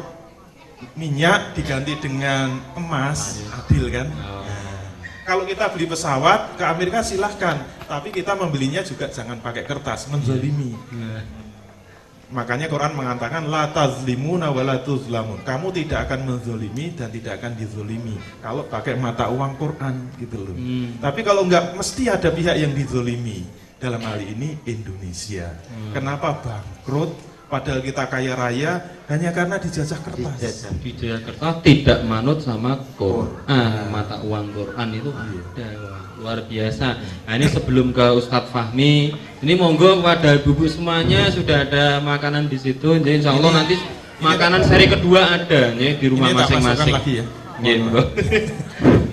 Speaker 1: minyak diganti dengan emas, adil kan? Kalau kita beli pesawat ke Amerika silahkan, tapi kita membelinya juga jangan pakai kertas, menzolimi.
Speaker 4: Nah,
Speaker 1: Makanya Quran mengatakan la tazlimuna wa la tuzlamun. Kamu tidak akan menzolimi dan tidak akan dizolimi kalau pakai mata uang Quran gitu loh. Tapi kalau enggak, mesti ada pihak yang dizolimi. Dalam hal ini Indonesia. Kenapa bangkrut? Padahal kita kaya raya hanya karena dijajah kertas.
Speaker 4: di Jakarta tidak manut sama Quran, mata uang Quran itu ada. Wah, luar biasa. Nah, ini sebelum ke Ustadz Fahmi, ini monggo pada ibu-ibu semuanya sudah ada makanan di situ. Jadi insya Allah nanti makanan seri kedua ada nih di rumah
Speaker 1: Ini tak masukkan
Speaker 4: masing-masing.
Speaker 1: lagi ya.
Speaker 4: Iya, monggo.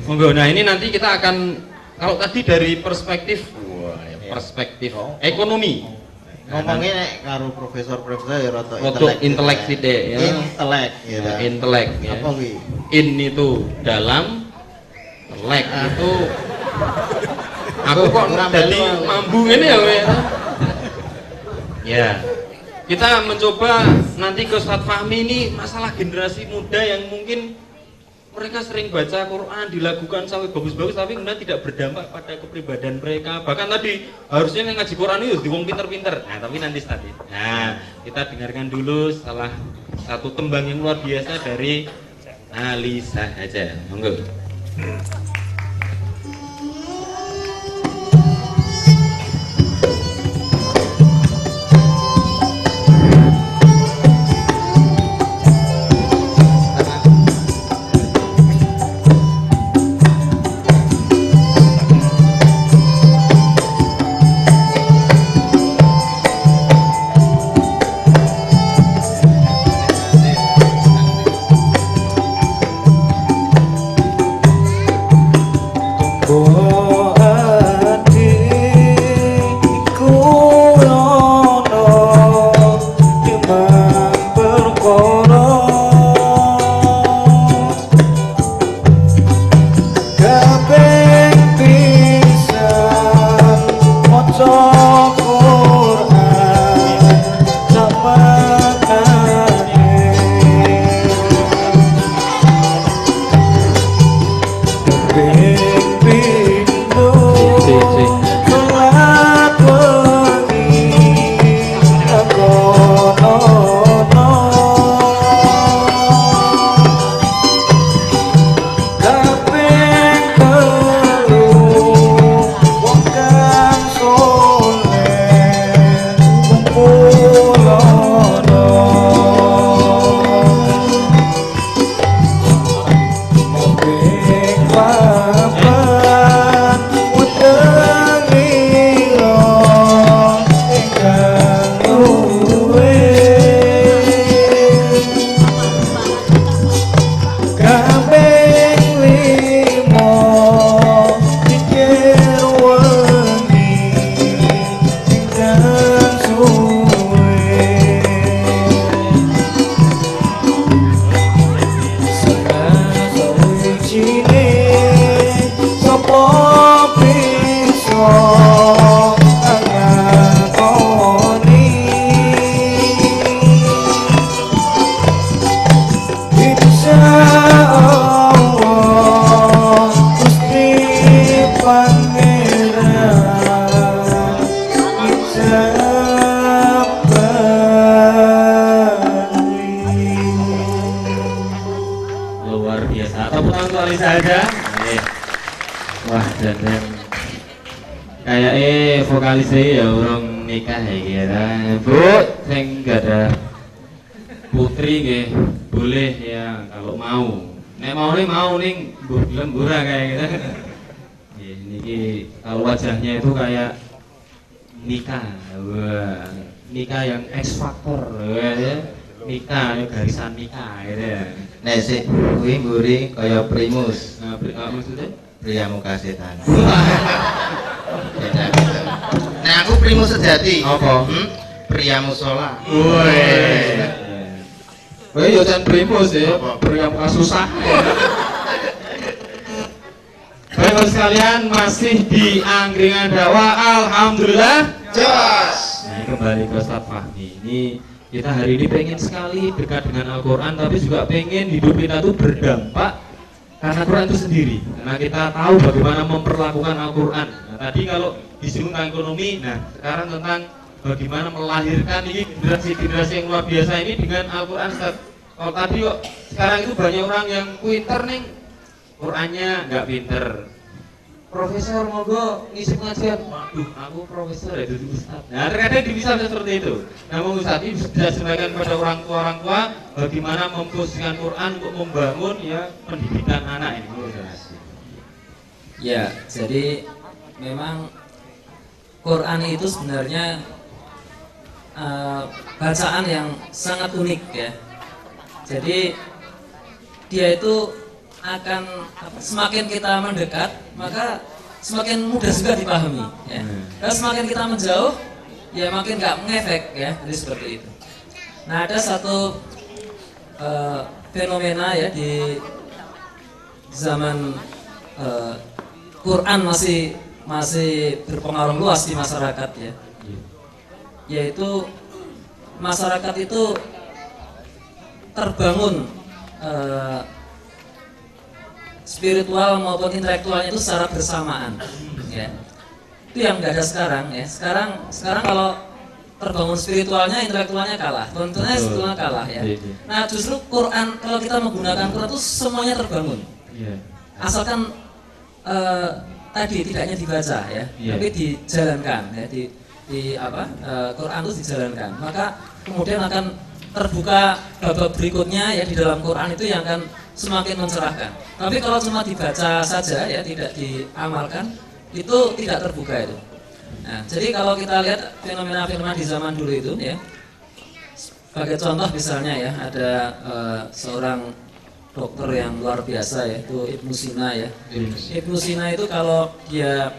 Speaker 4: Monggo. Nah, ini nanti kita akan, kalau tadi dari perspektif ekonomi.
Speaker 3: Ngomongnya nek karo profesor-profesor ya rada
Speaker 4: Untuk intelek sih deh ya.
Speaker 3: Intelek gitu.
Speaker 4: Intelek ya.
Speaker 3: Apa kuwi?
Speaker 4: In itu dalam, telek itu aku kok
Speaker 3: Kurang
Speaker 4: jadi
Speaker 3: melu.
Speaker 4: mambu ini ya we. Ya. Kita mencoba nanti ke Ustadz Fahmi ini masalah generasi muda yang mungkin mereka sering baca Quran, dilakukan sampai bagus-bagus tapi kemudian tidak berdampak pada kepribadian mereka. Bahkan tadi harusnya yang ngaji Quran itu di wong pinter-pinter. Nah, tapi nanti tadi. Nah, kita dengarkan dulu salah satu tembang yang luar biasa dari Alisa aja. Monggo. sih.
Speaker 6: Salat wengi akono kaping telu wong kang soleh kumpulono kaping papat utengilo ingkang luwe kaping limo pikir wengi ingkang suwe sawijine sapa bisa ngakoni insyaallah Gusti Pangeran
Speaker 4: Luar biasa. Tepuk tangan untuk Alisa aja. Wah, dan kayak vokalisnya ya urung nikah ya kira. Bu, sing gak ada putri nggih, boleh ya kalau mau. Nek mau ning lembura kayak gitu. Nggih, niki kalau wajahnya itu kayak nikah. Wah, nikah yang X Factor ya. Nikah ya garisan nikah gitu ya.
Speaker 3: Nek sik kuwi mburi kaya Primus,
Speaker 4: Nah, maksudnya
Speaker 3: pria muka setan. Beda-beda. Nah aku Primus sejati.
Speaker 4: apa?
Speaker 3: Pria musola.
Speaker 4: Woi. Woi yo jan primus ya,
Speaker 3: Apa?
Speaker 4: program susah. Baik sekalian masih di Angkringan Dakwah, alhamdulillah.
Speaker 3: Jos.
Speaker 4: Nah, kembali ke Ustaz Fahmi. Ini kita hari ini pengen sekali dekat dengan Al-Quran, tapi juga pengen hidup kita tuh berdampak karena Quran itu sendiri. Karena kita tahu bagaimana memperlakukan Al-Quran. Nah, tadi kalau disinggung tentang ekonomi, nah sekarang tentang bagaimana melahirkan ini generasi-generasi yang luar biasa ini dengan Al-Quran. Kalau tadi kok sekarang itu banyak orang yang pinter nih, Qurannya nggak pinter. Profesor monggo ngisi pengajian. Waduh, aku profesor ya jadi ustaz. Nah, terkadang bisa seperti itu. Namun ustaz ini bisa disampaikan kepada orang tua bagaimana memposisikan Quran untuk membangun ya pendidikan anak ini.
Speaker 5: Ya, jadi memang Quran itu sebenarnya bacaan yang sangat unik ya. Jadi dia itu akan semakin kita mendekat maka semakin mudah juga dipahami ya. Dan semakin kita menjauh ya makin nggak mengefek ya, jadi seperti itu. Nah ada satu fenomena ya di zaman Quran masih berpengaruh luas di masyarakat ya, yaitu masyarakat itu terbangun spiritual maupun intelektualnya itu secara bersamaan ya. Itu yang nggak ada sekarang ya. Sekarang kalau terbangun spiritualnya, intelektualnya kalah, tentunya spiritualnya kalah ya. Nah justru Quran, kalau kita menggunakan Quran itu semuanya terbangun asalkan tadi tidak hanya dibaca ya, tapi dijalankan ya, Quran itu dijalankan, maka kemudian akan terbuka babak berikutnya ya di dalam Quran itu yang akan semakin mencerahkan. Tapi kalau cuma dibaca saja ya, tidak diamalkan, itu tidak terbuka itu. Nah, jadi kalau kita lihat fenomena-fenomena di zaman dulu itu ya, sebagai contoh misalnya ya, ada seorang dokter yang luar biasa ya, itu Ibnu Sina ya. Ibnu Sina itu kalau dia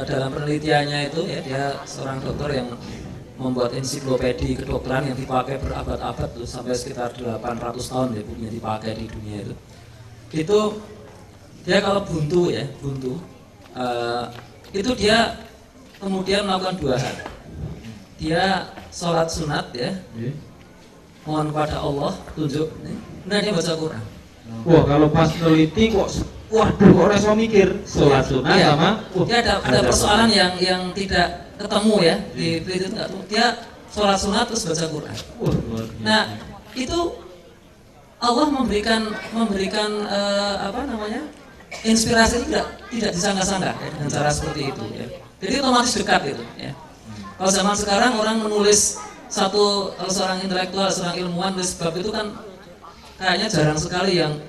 Speaker 5: dalam penelitiannya itu ya, dia seorang dokter yang membuat ensiklopedi kedokteran yang dipakai berabad-abad tuh, sampai sekitar 800 tahun ya punya dipakai di dunia itu. Itu dia kalau buntu itu dia kemudian melakukan 2 hal. Dia sholat sunat ya, mohon kepada Allah tunjuk, kemudian dia baca Quran.
Speaker 4: Wah, kalau pas neliti kok waduh orang iso mikir sholat sunat
Speaker 5: Iya.
Speaker 4: sama
Speaker 5: Dia ada persoalan yang tidak ketemu ya di itu nggak ketemu. Dia sholat sunat terus baca Quran. Nah itu Allah memberikan apa namanya inspirasi itu tidak disangka-sangka ya, dengan cara seperti itu ya. Jadi otomatis dekat itu ya. Kalau zaman sekarang orang menulis kalau seorang intelektual, seorang ilmuwan menulis bab itu kan kayaknya jarang sekali yang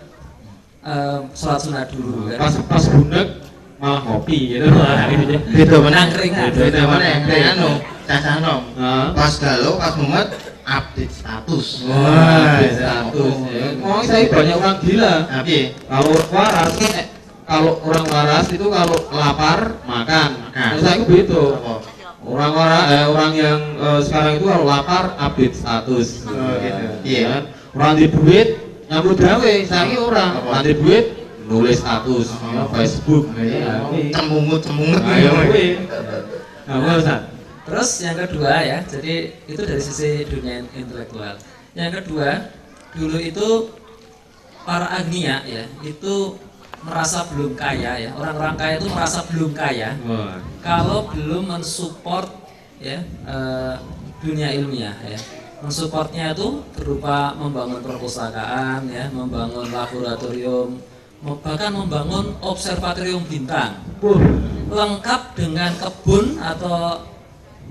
Speaker 5: sholat sunat dulu kan.
Speaker 4: pas bunek malah kopi gitu lah gitu ya.
Speaker 3: Beda menang
Speaker 5: Angkringan.
Speaker 3: Beda menang kayak anu cacanom.
Speaker 4: Nah.
Speaker 3: Pas galau pas mumet update status.
Speaker 4: Wah, status ya. Oh, saya banyak orang gila.
Speaker 3: Tapi
Speaker 4: Kalau waras, kalau orang waras itu kalau lapar makan.
Speaker 3: Makan.
Speaker 4: Terus saya begitu.
Speaker 3: apa?
Speaker 4: Orang yang sekarang itu kalau lapar update status.
Speaker 3: Oh, gitu.
Speaker 4: Iya.
Speaker 3: Iya.
Speaker 4: Kan? Orang di duit nyambut gawe, saya orang
Speaker 3: Apa?
Speaker 4: di duit nulis status ya, Facebook.
Speaker 3: Iya.
Speaker 4: Iya.
Speaker 3: Cemungut.
Speaker 4: Ayo kuwi. Nah, Ustaz.
Speaker 5: Terus yang kedua ya, jadi itu dari sisi dunia intelektual. Yang kedua, dulu itu para agnia ya, itu merasa belum kaya ya. Orang-orang kaya itu merasa belum kaya
Speaker 4: Wah.
Speaker 5: kalau belum mensupport ya dunia ilmiah ya. Mensupportnya itu berupa membangun perpustakaan ya, membangun laboratorium, bahkan membangun observatorium bintang lengkap dengan kebun atau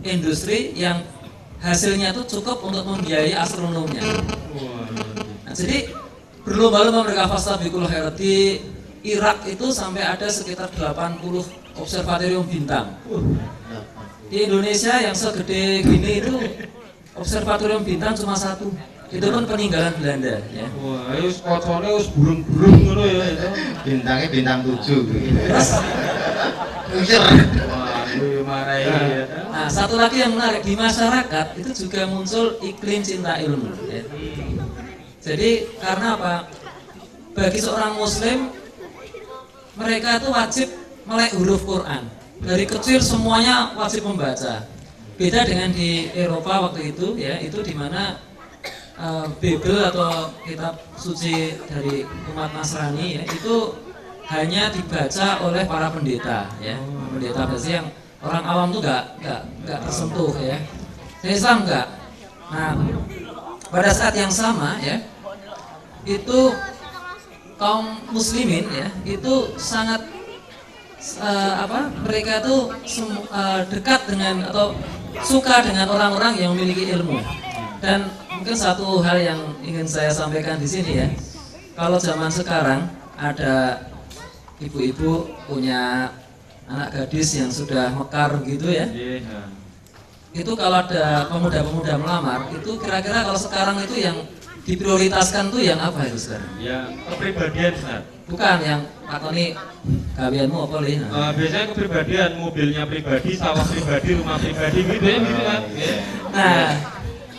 Speaker 5: industri yang hasilnya itu cukup untuk membiayai astronomnya. Nah, jadi berlomba-lomba mereka fastabiqul khairati. Irak itu sampai ada sekitar 80 observatorium bintang. Di Indonesia yang segede gini itu observatorium bintang cuma satu. Itu pun peninggalan Belanda ya.
Speaker 4: Wah, ayo kocone wis burung-burung ngono ya itu.
Speaker 3: Bintangnya bintang 7
Speaker 5: Terus
Speaker 4: Wah, kuwi marahi ya.
Speaker 5: nah, satu lagi yang menarik di masyarakat itu juga muncul iklim cinta ilmu ya. Jadi karena apa? Bagi seorang muslim mereka itu wajib melek huruf Quran. Dari kecil semuanya wajib membaca. Beda dengan di Eropa waktu itu ya, itu di mana Bible atau kitab suci dari umat Nasrani ya, itu hanya dibaca oleh para pendeta ya. Pendeta biasanya yang orang awam tuh nggak tersentuh ya. Islam enggak. Nah, pada saat yang sama ya, itu kaum muslimin ya itu sangat mereka tuh dekat dengan atau suka dengan orang-orang yang memiliki ilmu. Dan mungkin satu hal yang ingin saya sampaikan di sini ya, kalau zaman sekarang ada ibu-ibu punya anak gadis yang sudah mekar gitu ya, itu kalau ada pemuda-pemuda melamar itu kira-kira kalau sekarang itu yang diprioritaskan tuh yang apa itu sekarang?
Speaker 4: Ya, kepribadian Ustaz.
Speaker 5: Bukan yang takoni gaweanmu apa li?
Speaker 4: Biasanya kepribadian, mobilnya pribadi, sawah pribadi, rumah pribadi gitu ya, gitu kan. Ya.
Speaker 5: Nah,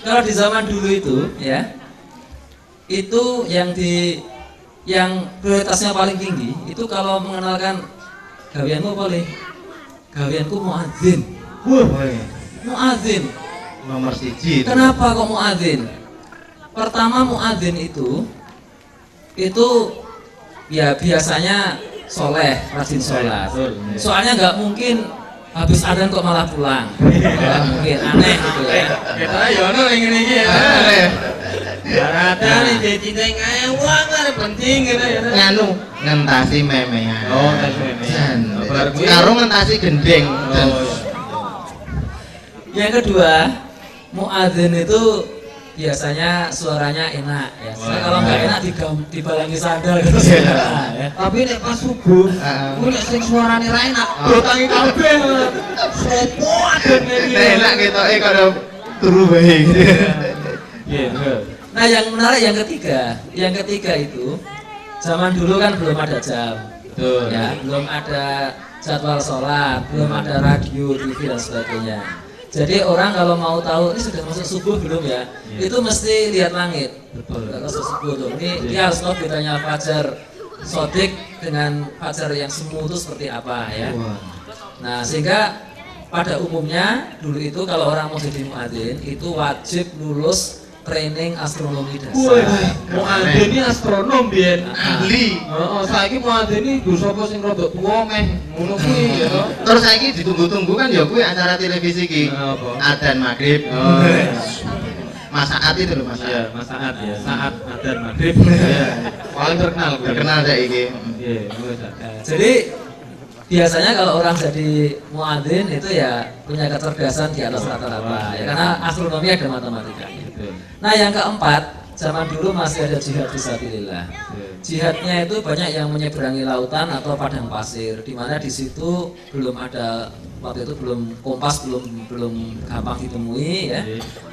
Speaker 5: kalau di zaman dulu itu ya, itu yang prioritasnya paling tinggi itu kalau mengenalkan gaweanmu apa li? Gaweanku muadzin. Muadzin.
Speaker 3: nomor 1.
Speaker 5: Kenapa kok muadzin? Pertama muadzin itu ya biasanya soleh, rajin sholat. Soalnya nggak mungkin habis adzan kok malah pulang. Nggak mungkin, aneh gitu ya.
Speaker 4: Kita ya ono ngene iki ya. Ada nih jadi ngewang ada penting gitu ya.
Speaker 3: Nganu ngentasi memean.
Speaker 4: Oh, tes memean.
Speaker 3: Karo ngentasi gendeng.
Speaker 5: Yang kedua, muadzin itu biasanya suaranya enak ya. Kalau nggak enak dibalangi sandal gitu enak, ya.
Speaker 4: Tapi nek pas subuh, ku nek sing suarane ra enak, dotangi kabeh. Sopo aden iki.
Speaker 3: Enak ketoke kalau turu bae gitu.
Speaker 4: Iya,
Speaker 5: Nah yang menarik yang ketiga itu zaman dulu kan belum ada jam,
Speaker 4: betul.
Speaker 5: ya, belum ada jadwal sholat, belum ada radio, TV dan sebagainya. Jadi orang kalau mau tahu ini sudah masuk subuh belum ya, itu mesti lihat langit.
Speaker 4: Betul.
Speaker 5: Kalau subuh tuh, ini dia harus tahu bedanya fajar sodik dengan fajar yang semu itu seperti apa ya. Nah sehingga pada umumnya dulu itu kalau orang mau jadi muadzin itu wajib lulus training astronomi
Speaker 4: Wah,
Speaker 5: dasar.
Speaker 4: Muadzin ini astronom biyen.
Speaker 3: Ahli.
Speaker 4: Heeh, saiki Muadzin iki nggo sapa sing rada tuwa meh ngono kuwi ya to.
Speaker 3: Terus saiki ditunggu-tunggu kan ya kuwi acara televisi iki.
Speaker 4: Apa?
Speaker 3: Adzan maghrib.
Speaker 4: Oh.
Speaker 3: Masaat itu loh,
Speaker 4: Iya,
Speaker 3: masaat.
Speaker 4: saat ya, saat adzan maghrib. Iya. Paling terkenal kuwi.
Speaker 3: Terkenal saiki.
Speaker 4: Iya, wis.
Speaker 5: Jadi biasanya kalau orang jadi muadzin itu ya punya kecerdasan di atas rata-rata ya, karena astronomi ada matematikanya.
Speaker 4: Betul.
Speaker 5: Nah yang keempat, zaman dulu masih ada jihad fisabilillah. Jihadnya itu banyak yang menyeberangi lautan atau padang pasir, di mana di situ belum ada, waktu itu belum kompas, belum gampang ditemui ya.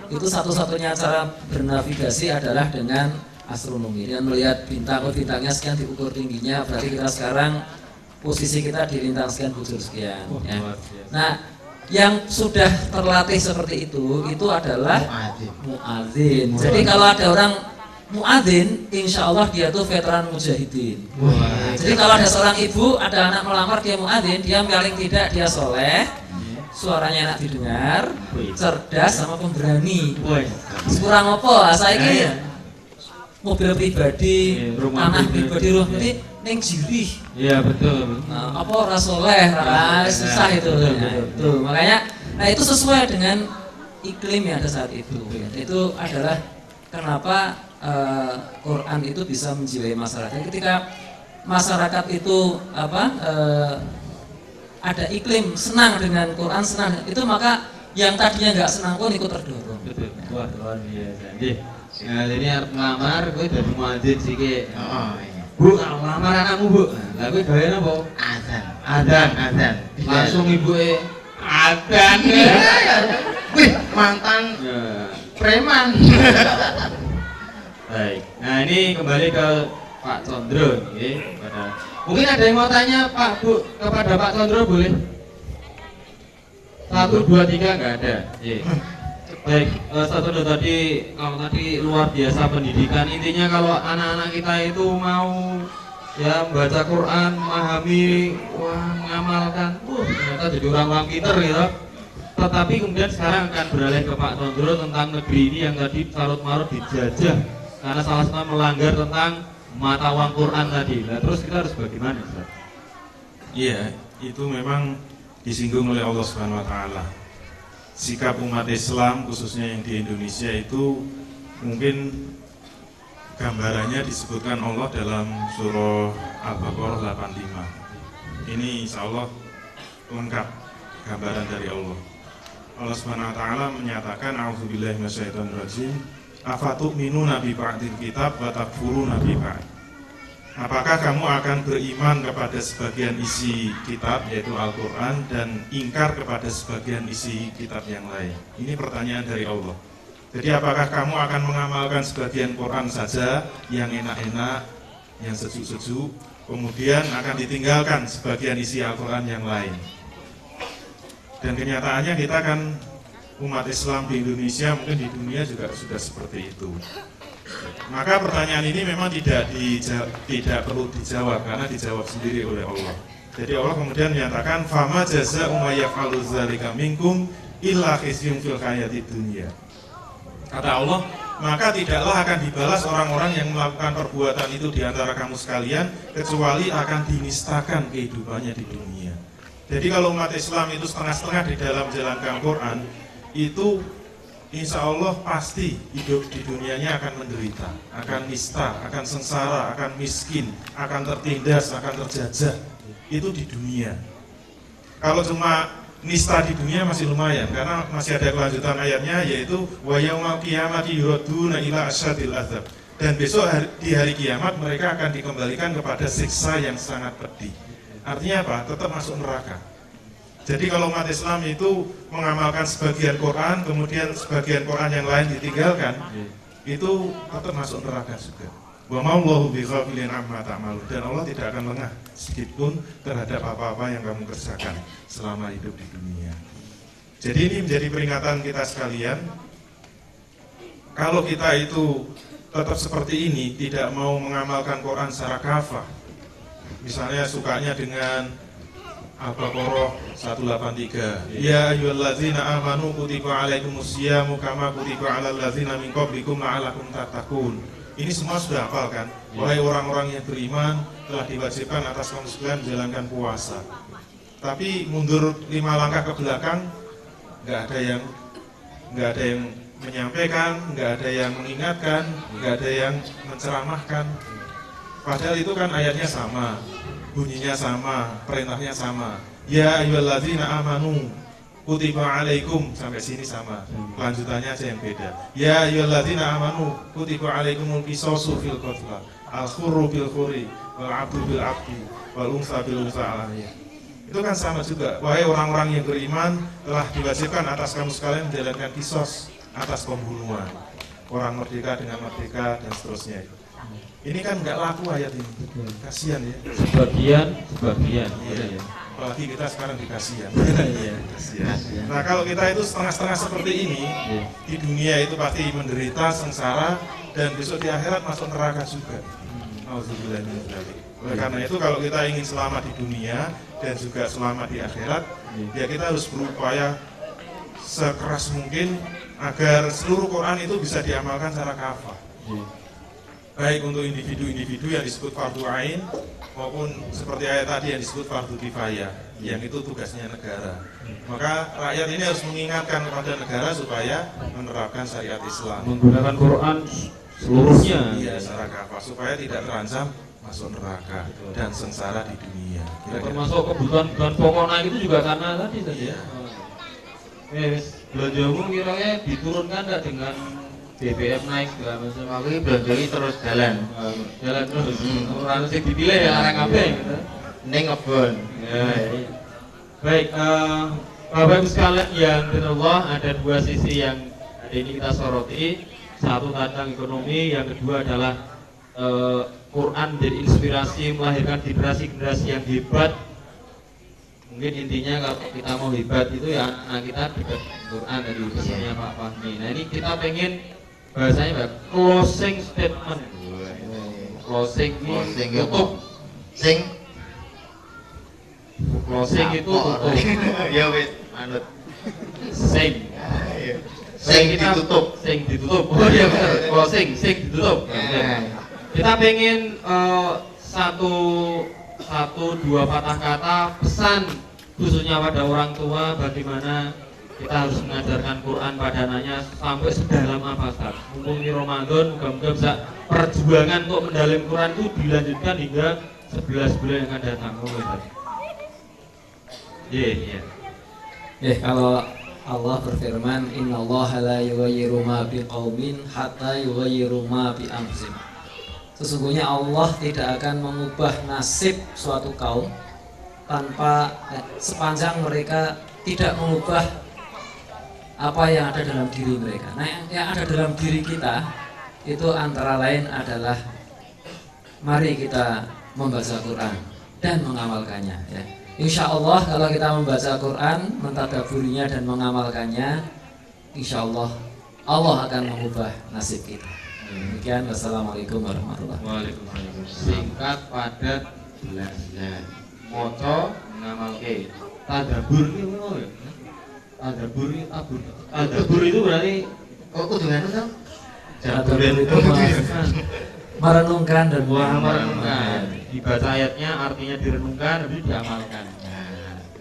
Speaker 5: Itu satu-satunya cara bernavigasi adalah dengan astronomi, dengan melihat bintang, oh bintangnya sekian diukur tingginya, berarti kita sekarang posisi kita di lintang sekian bujur sekian ya. Nah yang sudah terlatih seperti itu adalah muadzin. Jadi kalau ada orang muadzin, insya Allah dia tuh veteran mujahidin. Jadi kalau ada seorang ibu, ada anak melamar, dia muadzin, dia paling tidak dia soleh, suaranya enak didengar, cerdas sama pemberani. Kurang apa? Saya ini mobil pribadi,
Speaker 4: Rumah
Speaker 5: tanah
Speaker 4: pribadi.
Speaker 5: pribadi, neng jirih.
Speaker 4: Iya, betul.
Speaker 5: Apa ora soleh, susah itu. Tuh, makanya nah itu sesuai dengan iklim yang ada saat itu. Itu adalah kenapa Quran itu bisa menjiwai masyarakat. Ketika masyarakat itu ada iklim senang dengan Quran, senang itu, maka yang tadinya nggak senang pun ikut terdorong.
Speaker 4: Betul. Wah, luar biasa. Nggih. Nah, ini arep ngelamar kowe dadi muadzin siki.
Speaker 3: Oh, iya.
Speaker 4: Bu, ngelamar anakmu, Bu. Lah kowe gawe napa?
Speaker 3: Adzan.
Speaker 4: Langsung ibuke adzan.
Speaker 3: Wih, mantan
Speaker 4: Ya.
Speaker 3: preman.
Speaker 4: Baik. Nah, ini kembali ke Pak Condro nggih. Mungkin ada yang mau tanya Pak Bu kepada Pak Condro, boleh? 1 2 3 enggak ada. Nggih. Baik, Ustaz Condro tadi kalau tadi luar biasa pendidikan. Intinya kalau anak-anak kita itu mau ya membaca Quran, memahami, mengamalkan, ternyata jadi orang-orang pinter gitu. Tetapi kemudian sekarang akan beralih ke Pak Condro tentang negeri ini yang tadi carut-marut dijajah karena salah satu melanggar tentang mata uang Quran tadi. Nah, terus kita harus bagaimana, Ustaz?
Speaker 1: Iya, itu memang disinggung oleh Allah Subhanahu wa taala. Sikap umat Islam khususnya yang di Indonesia itu mungkin gambarannya disebutkan Allah dalam surah Al-Baqarah 85. Ini insya Allah lengkap gambaran dari Allah. Allah Subhanahu wa taala menyatakan a'udzubillahi minasyaitonirrajim, afatu'minuna bi ba'dil kitab wa takfuruna bi ba'd. Apakah kamu akan beriman kepada sebagian isi kitab yaitu Al-Quran dan ingkar kepada sebagian isi kitab yang lain? Ini pertanyaan dari Allah. Jadi apakah kamu akan mengamalkan sebagian Quran saja yang enak-enak, yang sejuk-sejuk, kemudian akan ditinggalkan sebagian isi Al-Quran yang lain? Dan kenyataannya kita kan umat Islam di Indonesia, mungkin di dunia juga sudah seperti itu. Maka pertanyaan ini memang tidak perlu dijawab karena dijawab sendiri oleh Allah. Jadi Allah kemudian menyatakan fama jazaa'u may yaf'alu dzalika minkum illa khizyun fil hayatid dunya. Kata Allah, maka tidaklah akan dibalas orang-orang yang melakukan perbuatan itu di antara kamu sekalian kecuali akan dinistakan kehidupannya di dunia. Jadi kalau umat Islam itu setengah-setengah di dalam menjalankan Quran, itu insya Allah pasti hidup di dunianya akan menderita, akan nista, akan sengsara, akan miskin, akan tertindas, akan terjajah. Itu di dunia. Kalau cuma nista di dunia masih lumayan, karena masih ada kelanjutan ayatnya, yaitu wa yaumal qiyamati yuraduna ila asyadil azab. Dan besok di hari kiamat mereka akan dikembalikan kepada siksa yang sangat pedih. Artinya apa? Tetap masuk neraka. Jadi kalau umat Islam itu mengamalkan sebagian Quran, kemudian sebagian Quran yang lain ditinggalkan, itu tetap masuk neraka juga. Wa ma'allahu bighafilin amma ta'malun. Dan Allah tidak akan lengah sedikitpun terhadap apa-apa yang kamu kerjakan selama hidup di dunia. Jadi ini menjadi peringatan kita sekalian. Kalau kita itu tetap seperti ini, tidak mau mengamalkan Quran secara kafah, misalnya sukanya dengan Al-Baqarah 183. Ya ayyuhallazina amanu kutiba alaikumusyamu kama kutiba alal ladzina min qablikum la'allakum tattaqun. Ini semua sudah hafal kan? Wahai orang-orang yang beriman, telah diwajibkan atas kamu sekalian menjalankan puasa. Tapi mundur 5 langkah ke belakang, nggak ada yang menyampaikan, nggak ada yang mengingatkan, nggak ada yang menceramahkan. Padahal itu kan ayatnya sama, bunyinya sama, perintahnya sama. Ya ayyuhalladzina amanu kutiba alaikum, sampai sini sama. Lanjutannya aja yang beda. Ya ayyuhalladzina amanu kutiba alaikumul qisasu fil qatla. Al-khurru bil khurri wal 'abdu bil 'abdi wal unsa bil unsa alaihi. Itu kan sama juga. Wahai orang-orang yang beriman, telah diwajibkan atas kamu sekalian menjalankan qisas atas pembunuhan. Orang merdeka dengan merdeka dan seterusnya. Ini kan nggak laku ayat ini. Kasihan ya.
Speaker 4: Sebagian.
Speaker 1: Iya.
Speaker 4: Ya.
Speaker 1: Apalagi kita sekarang dikasihan.
Speaker 4: Iya.
Speaker 1: Kasihan. Nah kalau kita itu setengah-setengah seperti ini,
Speaker 4: Iya.
Speaker 1: di dunia itu pasti menderita, sengsara, dan besok di akhirat masuk neraka juga. Auzubillah min dzalik. Oleh karena itu kalau kita ingin selamat di dunia dan juga selamat di akhirat, ya kita harus berupaya sekeras mungkin agar seluruh Quran itu bisa diamalkan secara kafah. Baik untuk individu-individu yang disebut fardu ain maupun seperti ayat tadi yang disebut fardu kifayah, yang itu tugasnya negara. Maka rakyat ini harus mengingatkan kepada negara supaya menerapkan syariat Islam.
Speaker 4: Menggunakan Quran seluruhnya.
Speaker 1: Iya, secara kafah supaya tidak terancam masuk neraka dan sengsara di dunia. Kira-kira.
Speaker 4: Termasuk kebutuhan pokok naik itu juga karena tadi ya. Belanjamu kira-kira diturunkan nggak dengan BBM naik segala macam?
Speaker 3: Aku ini belanja terus jalan.
Speaker 4: Jalan terus. Orang sih dipilih ya larang apa gitu.
Speaker 3: Neng ngebon.
Speaker 4: Ya, iya. Baik, Bapak Ibu sekalian yang Allah, ada dua sisi yang hari ini kita soroti. Satu tentang ekonomi, yang kedua adalah Quran menjadi inspirasi melahirkan generasi-generasi yang hebat. Mungkin intinya kalau kita mau hebat itu ya anak kita dekat Quran tadi pesannya Pak Fahmi. Nah ini kita pengen bahasanya Pak, closing statement. Closing tutup. Closing itu tutup.
Speaker 3: Ya wis, manut.
Speaker 4: Sing.
Speaker 3: Sing ditutup.
Speaker 4: Sing ditutup. Oh iya benar. Closing, sing ditutup. Kita pengen satu dua patah kata pesan khususnya pada orang tua bagaimana kita harus mengajarkan Quran pada anaknya sampai sedalam apa Ustaz. Mumpung ini Ramadan, moga-moga bisa perjuangan untuk mendalam Quran itu dilanjutkan hingga 11 bulan yang akan datang. Iya.
Speaker 5: Kalau Allah berfirman, innallaha la yughayyiru ma biqaumin hatta yughayyiru ma bi anfusihim. Sesungguhnya Allah tidak akan mengubah nasib suatu kaum tanpa sepanjang mereka tidak mengubah apa yang ada dalam diri mereka. Nah, yang ada dalam diri kita itu antara lain adalah mari kita membaca Quran dan mengamalkannya ya. Insya Allah kalau kita membaca Quran, mentadaburinya dan mengamalkannya, insya Allah Allah akan mengubah nasib kita. Demikian, wassalamualaikum warahmatullahi wabarakatuh.
Speaker 4: Waalaikumsalam. Singkat, padat, jelas. Moco, ngamalke. Tadabur itu apa ya? Tadabur itu berarti
Speaker 3: Kudu nganu to?
Speaker 5: Tadabur itu merenungkan dan
Speaker 4: merenungkan. Dibaca ayatnya artinya direnungkan, habis diamalkan.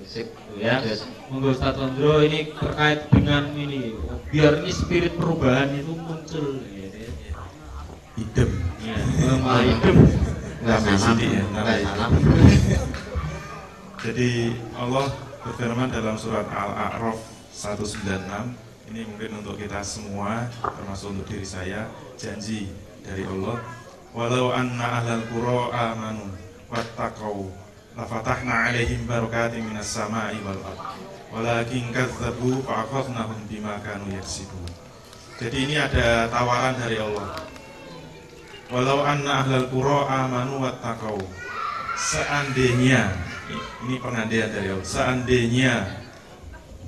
Speaker 3: Sip.
Speaker 4: Ya, monggo Ustaz Sondro ini terkait dengan ini, biar ini spirit perubahan itu muncul.
Speaker 1: Idem.
Speaker 4: Ya, idem.
Speaker 1: Nambah sini ya, nambah idem. Jadi Allah berfirman dalam surat Al-A'raf 196. Ini mungkin untuk kita semua, termasuk untuk diri saya, janji dari Allah. Walau anna ahlal qura amanu wattaqau lafatahna alaihim barakatim minas sama'i wal ardh walakin kadzdzabu fa'akhadnahum bima kanu yaksibun. Jadi ini ada tawaran dari Allah. Walau anna ahlal qura amanu wattaqau. Seandainya, ini pengandaian dari Allah, seandainya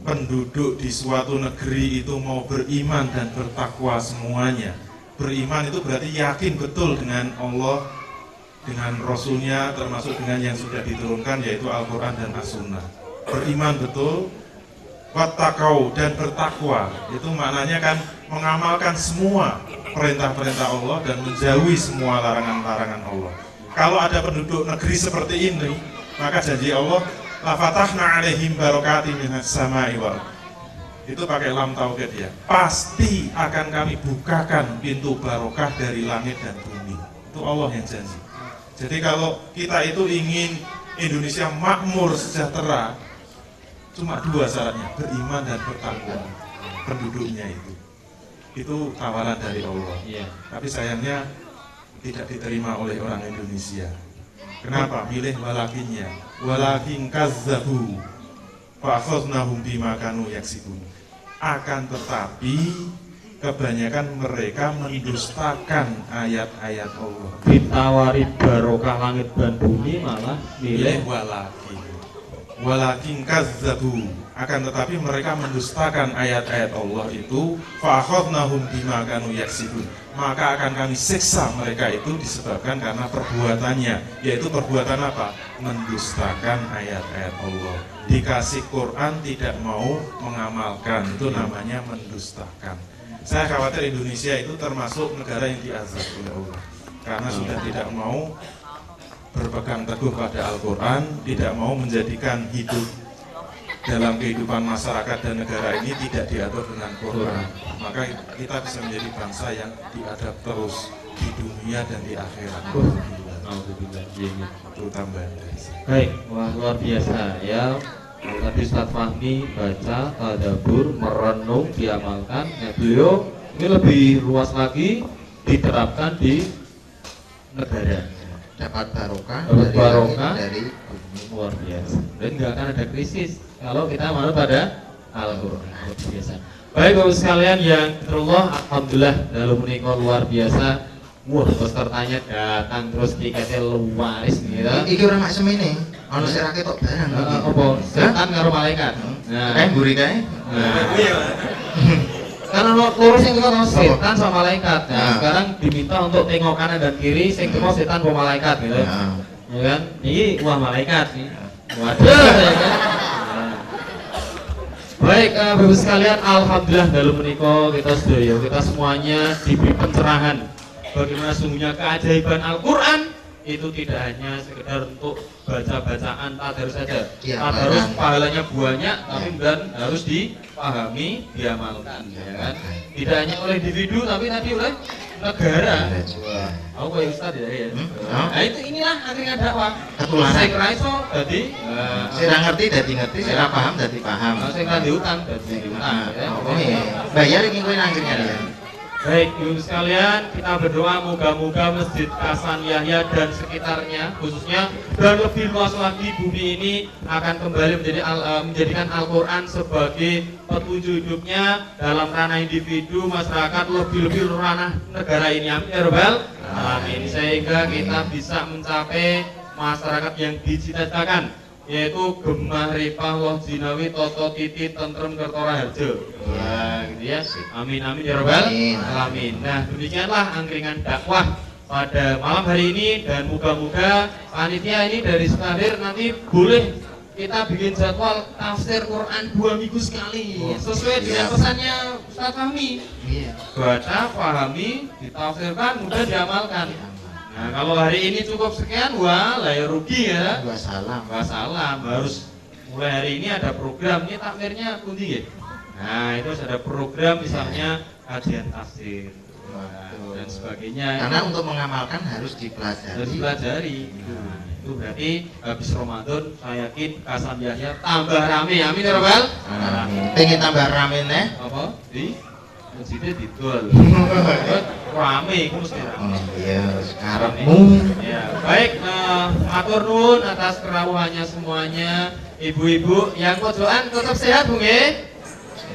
Speaker 1: penduduk di suatu negeri itu mau beriman dan bertakwa semuanya. Beriman itu berarti yakin betul dengan Allah, dengan Rasulnya, termasuk dengan yang sudah diturunkan yaitu Al-Quran dan As-Sunnah. Beriman betul, wattaqau dan bertakwa, itu maknanya kan mengamalkan semua perintah-perintah Allah dan menjauhi semua larangan-larangan Allah. Kalau ada penduduk negeri seperti ini, maka janji Allah, la fatahna alaihim barakatin minas sama'i wal ardh. Itu pakai lam taukid ya. Pasti akan kami bukakan pintu barokah dari langit dan bumi. Itu Allah yang janji. Jadi kalau kita itu ingin Indonesia makmur sejahtera, cuma dua syaratnya, beriman dan bertakwa penduduknya itu. Itu tawaran dari Allah.
Speaker 4: Iya.
Speaker 1: Tapi sayangnya tidak diterima oleh orang Indonesia. Kenapa? Milih walakinnya. Walakin kazzabu fa akhadnahum bima kanu yaksibun. Akan tetapi kebanyakan mereka mendustakan ayat-ayat Allah.
Speaker 4: Ditawari barokah langit dan bumi malah
Speaker 1: Milih
Speaker 4: milih
Speaker 1: walakin kazzabu, akan tetapi mereka mendustakan ayat-ayat Allah itu, fa akhadnahum bima kanu yaksibun, maka akan kami siksa mereka itu disebabkan karena perbuatannya, yaitu perbuatan apa? Mendustakan ayat-ayat Allah. Dikasih Quran tidak mau mengamalkan, itu namanya mendustakan. Saya khawatir Indonesia itu termasuk negara yang diazab oleh Allah karena sudah tidak mau berpegang teguh pada Al-Quran, tidak mau menjadikan hidup dalam kehidupan masyarakat dan negara ini tidak diatur dengan Quran. Maka kita bisa menjadi bangsa yang diadab terus di dunia dan di akhirat.
Speaker 4: Alhamdulillah.
Speaker 1: Itu tambahan dari saya.
Speaker 4: Baik, wah luar biasa ya. Tadi Ustaz Fahmi baca, tadabbur, merenung, diamalkan. Ya, beliau ini lebih luas lagi diterapkan di negara.
Speaker 3: Dapat barokah
Speaker 4: Dapat barokah
Speaker 3: dari
Speaker 4: luar biasa. Dan nggak akan ada krisis kalau kita manut pada Al-Quran. Luar biasa. Baik Bapak sekalian yang Allah, alhamdulillah dalam menikah luar biasa. Wah, pesertanya datang terus tiketnya luaris gitu.
Speaker 3: iki ora mak semene. Ono sing ra ketok barang iki.
Speaker 4: Apa? Setan karo malaikat. Nah,
Speaker 3: Kae mburi kae.
Speaker 4: karena lo lurus yang ketemu setan sama malaikat. Nah,
Speaker 3: Nah.
Speaker 4: sekarang diminta untuk tengok kanan dan kiri, sing ketemu setan sama malaikat gitu.
Speaker 3: Nah.
Speaker 4: Ya kan? Ini wah malaikat nih. Waduh, ya kan? Nah. Baik, Bapak sekalian, alhamdulillah dalam menikah kita sedaya, kita semuanya diberi pencerahan bagaimana sungguhnya keajaiban Al-Quran itu tidak hanya sekedar untuk baca-bacaan tadarus saja.
Speaker 3: Iya,
Speaker 4: Tadarus
Speaker 3: barang.
Speaker 4: pahalanya banyak, tapi dan harus dipahami, diamalkan, ya kan? Tidak hanya oleh individu, tapi tadi oleh negara. Aku kayak Ustaz ya, ya. Nah itu inilah akhirnya dakwah.
Speaker 3: Ketularan.
Speaker 4: Saya keraiso, jadi
Speaker 3: Sing ra ngerti dadi ngerti, sing ra paham dadi paham.
Speaker 4: saya kan diutang, jadi diutang. Ya.
Speaker 3: Oh iya. Bayar iki kowe nang kene ya.
Speaker 4: Baik, ibu sekalian, kita berdoa moga-moga Masjid Hasan Yahya dan sekitarnya khususnya dan lebih luas lagi bumi ini akan kembali menjadikan Al-Quran sebagai petunjuk hidupnya dalam ranah individu, masyarakat, lebih-lebih ranah negara ini. Amin ya rabbal alamin. Sehingga kita bisa mencapai masyarakat yang dicita-citakan, yaitu Gemah Ripah Loh Jinawi Toto Titi Tentrem Kertora Harjo. Wah, gitu ya. Amin amin ya rabbal alamin. Nah, demikianlah angkringan dakwah pada malam hari ini, dan moga-moga panitia ini dari Sukadir nanti boleh kita bikin jadwal tafsir Quran 2 minggu sekali sesuai dengan pesannya Ustaz Fahmi.
Speaker 3: Iya.
Speaker 4: Baca, pahami, ditafsirkan, kemudian diamalkan. Nah, kalau hari ini cukup sekian, wah, lah ya rugi ya.
Speaker 3: Wassalam.
Speaker 4: Wassalam, harus mulai hari ini ada program, ini takmirnya kunci ya. Nah, itu harus ada program misalnya kajian tafsir dan sebagainya.
Speaker 3: Karena untuk mengamalkan harus dipelajari.
Speaker 4: Harus dipelajari. Itu berarti habis Ramadan saya yakin Hasan Yahya tambah rame. Amin ya rabbal
Speaker 3: Amin. Pengen tambah rame neh.
Speaker 4: apa? Di masjidnya didol. Rame iku mesti rame.
Speaker 3: Oh iya, sekarangmu.
Speaker 4: Ya, baik, matur nuwun atas kerawuhannya semuanya. Ibu-ibu yang pojokan tetap sehat, Bu nggih?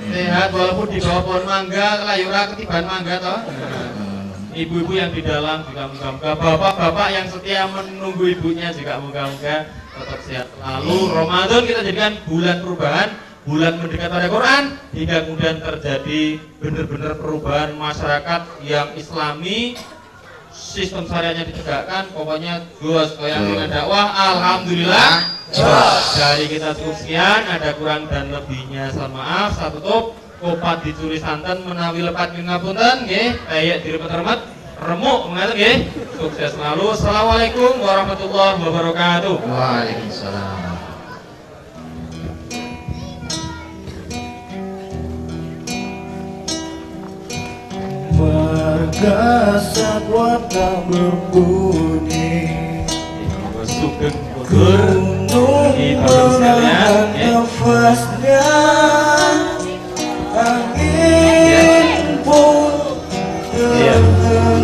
Speaker 4: Sehat walaupun di bawah pohon mangga, layura ketiban mangga toh. Ibu-ibu yang di dalam juga moga-moga, bapak-bapak yang setia menunggu ibunya juga moga-moga tetap sehat. Lalu Ramadan kita jadikan bulan perubahan, bulan mendekat pada Quran, hingga kemudian terjadi benar-benar perubahan masyarakat yang Islami, sistem syariahnya ditegakkan, pokoknya Gus yang dengan dakwah alhamdulillah. Dari kita cukup sekian, ada kurang dan lebihnya mohon maaf. Saya tutup. Opat dicuri santen menawi lepat ngapunten nggih, kayak direpet-repet remuk ngoten nggih. Sukses selalu. Assalamualaikum warahmatullahi wabarakatuh.
Speaker 3: Waalaikumsalam.
Speaker 6: Bergasat wadah berbunyi,
Speaker 4: Sugeng Bogor.
Speaker 6: gunung
Speaker 4: Kita sekalian,
Speaker 6: menahan
Speaker 4: ya.
Speaker 6: nafasnya, angin pun
Speaker 4: Iya.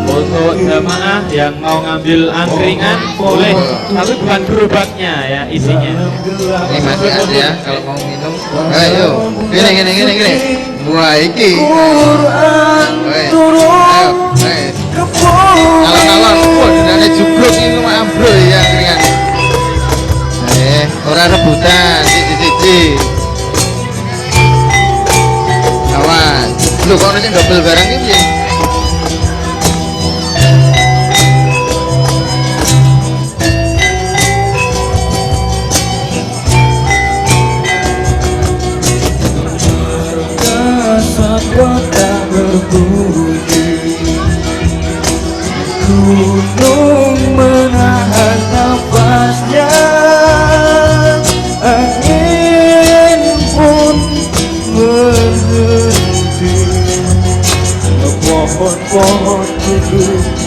Speaker 4: Untuk jamaah yang mau ngambil angkringan boleh, tapi bukan gerobaknya ya isinya.
Speaker 3: Ini masih ada ya kalau mau minum. Ayo, gini. Wah, iki.
Speaker 6: Quran
Speaker 3: Weh,
Speaker 6: turun
Speaker 3: ayo, weh.
Speaker 6: ke bumi.
Speaker 3: Alon-alon, wah, dene jubruk iki mah ambro ya keringan. Ora rebutan, siji-siji. Awas. Lho kok ono sing dobel barang iki piye?
Speaker 6: Bergasat wadah berbunyi, gunung menahan nafasnya, angin pun berhenti, pohon-pohon duduk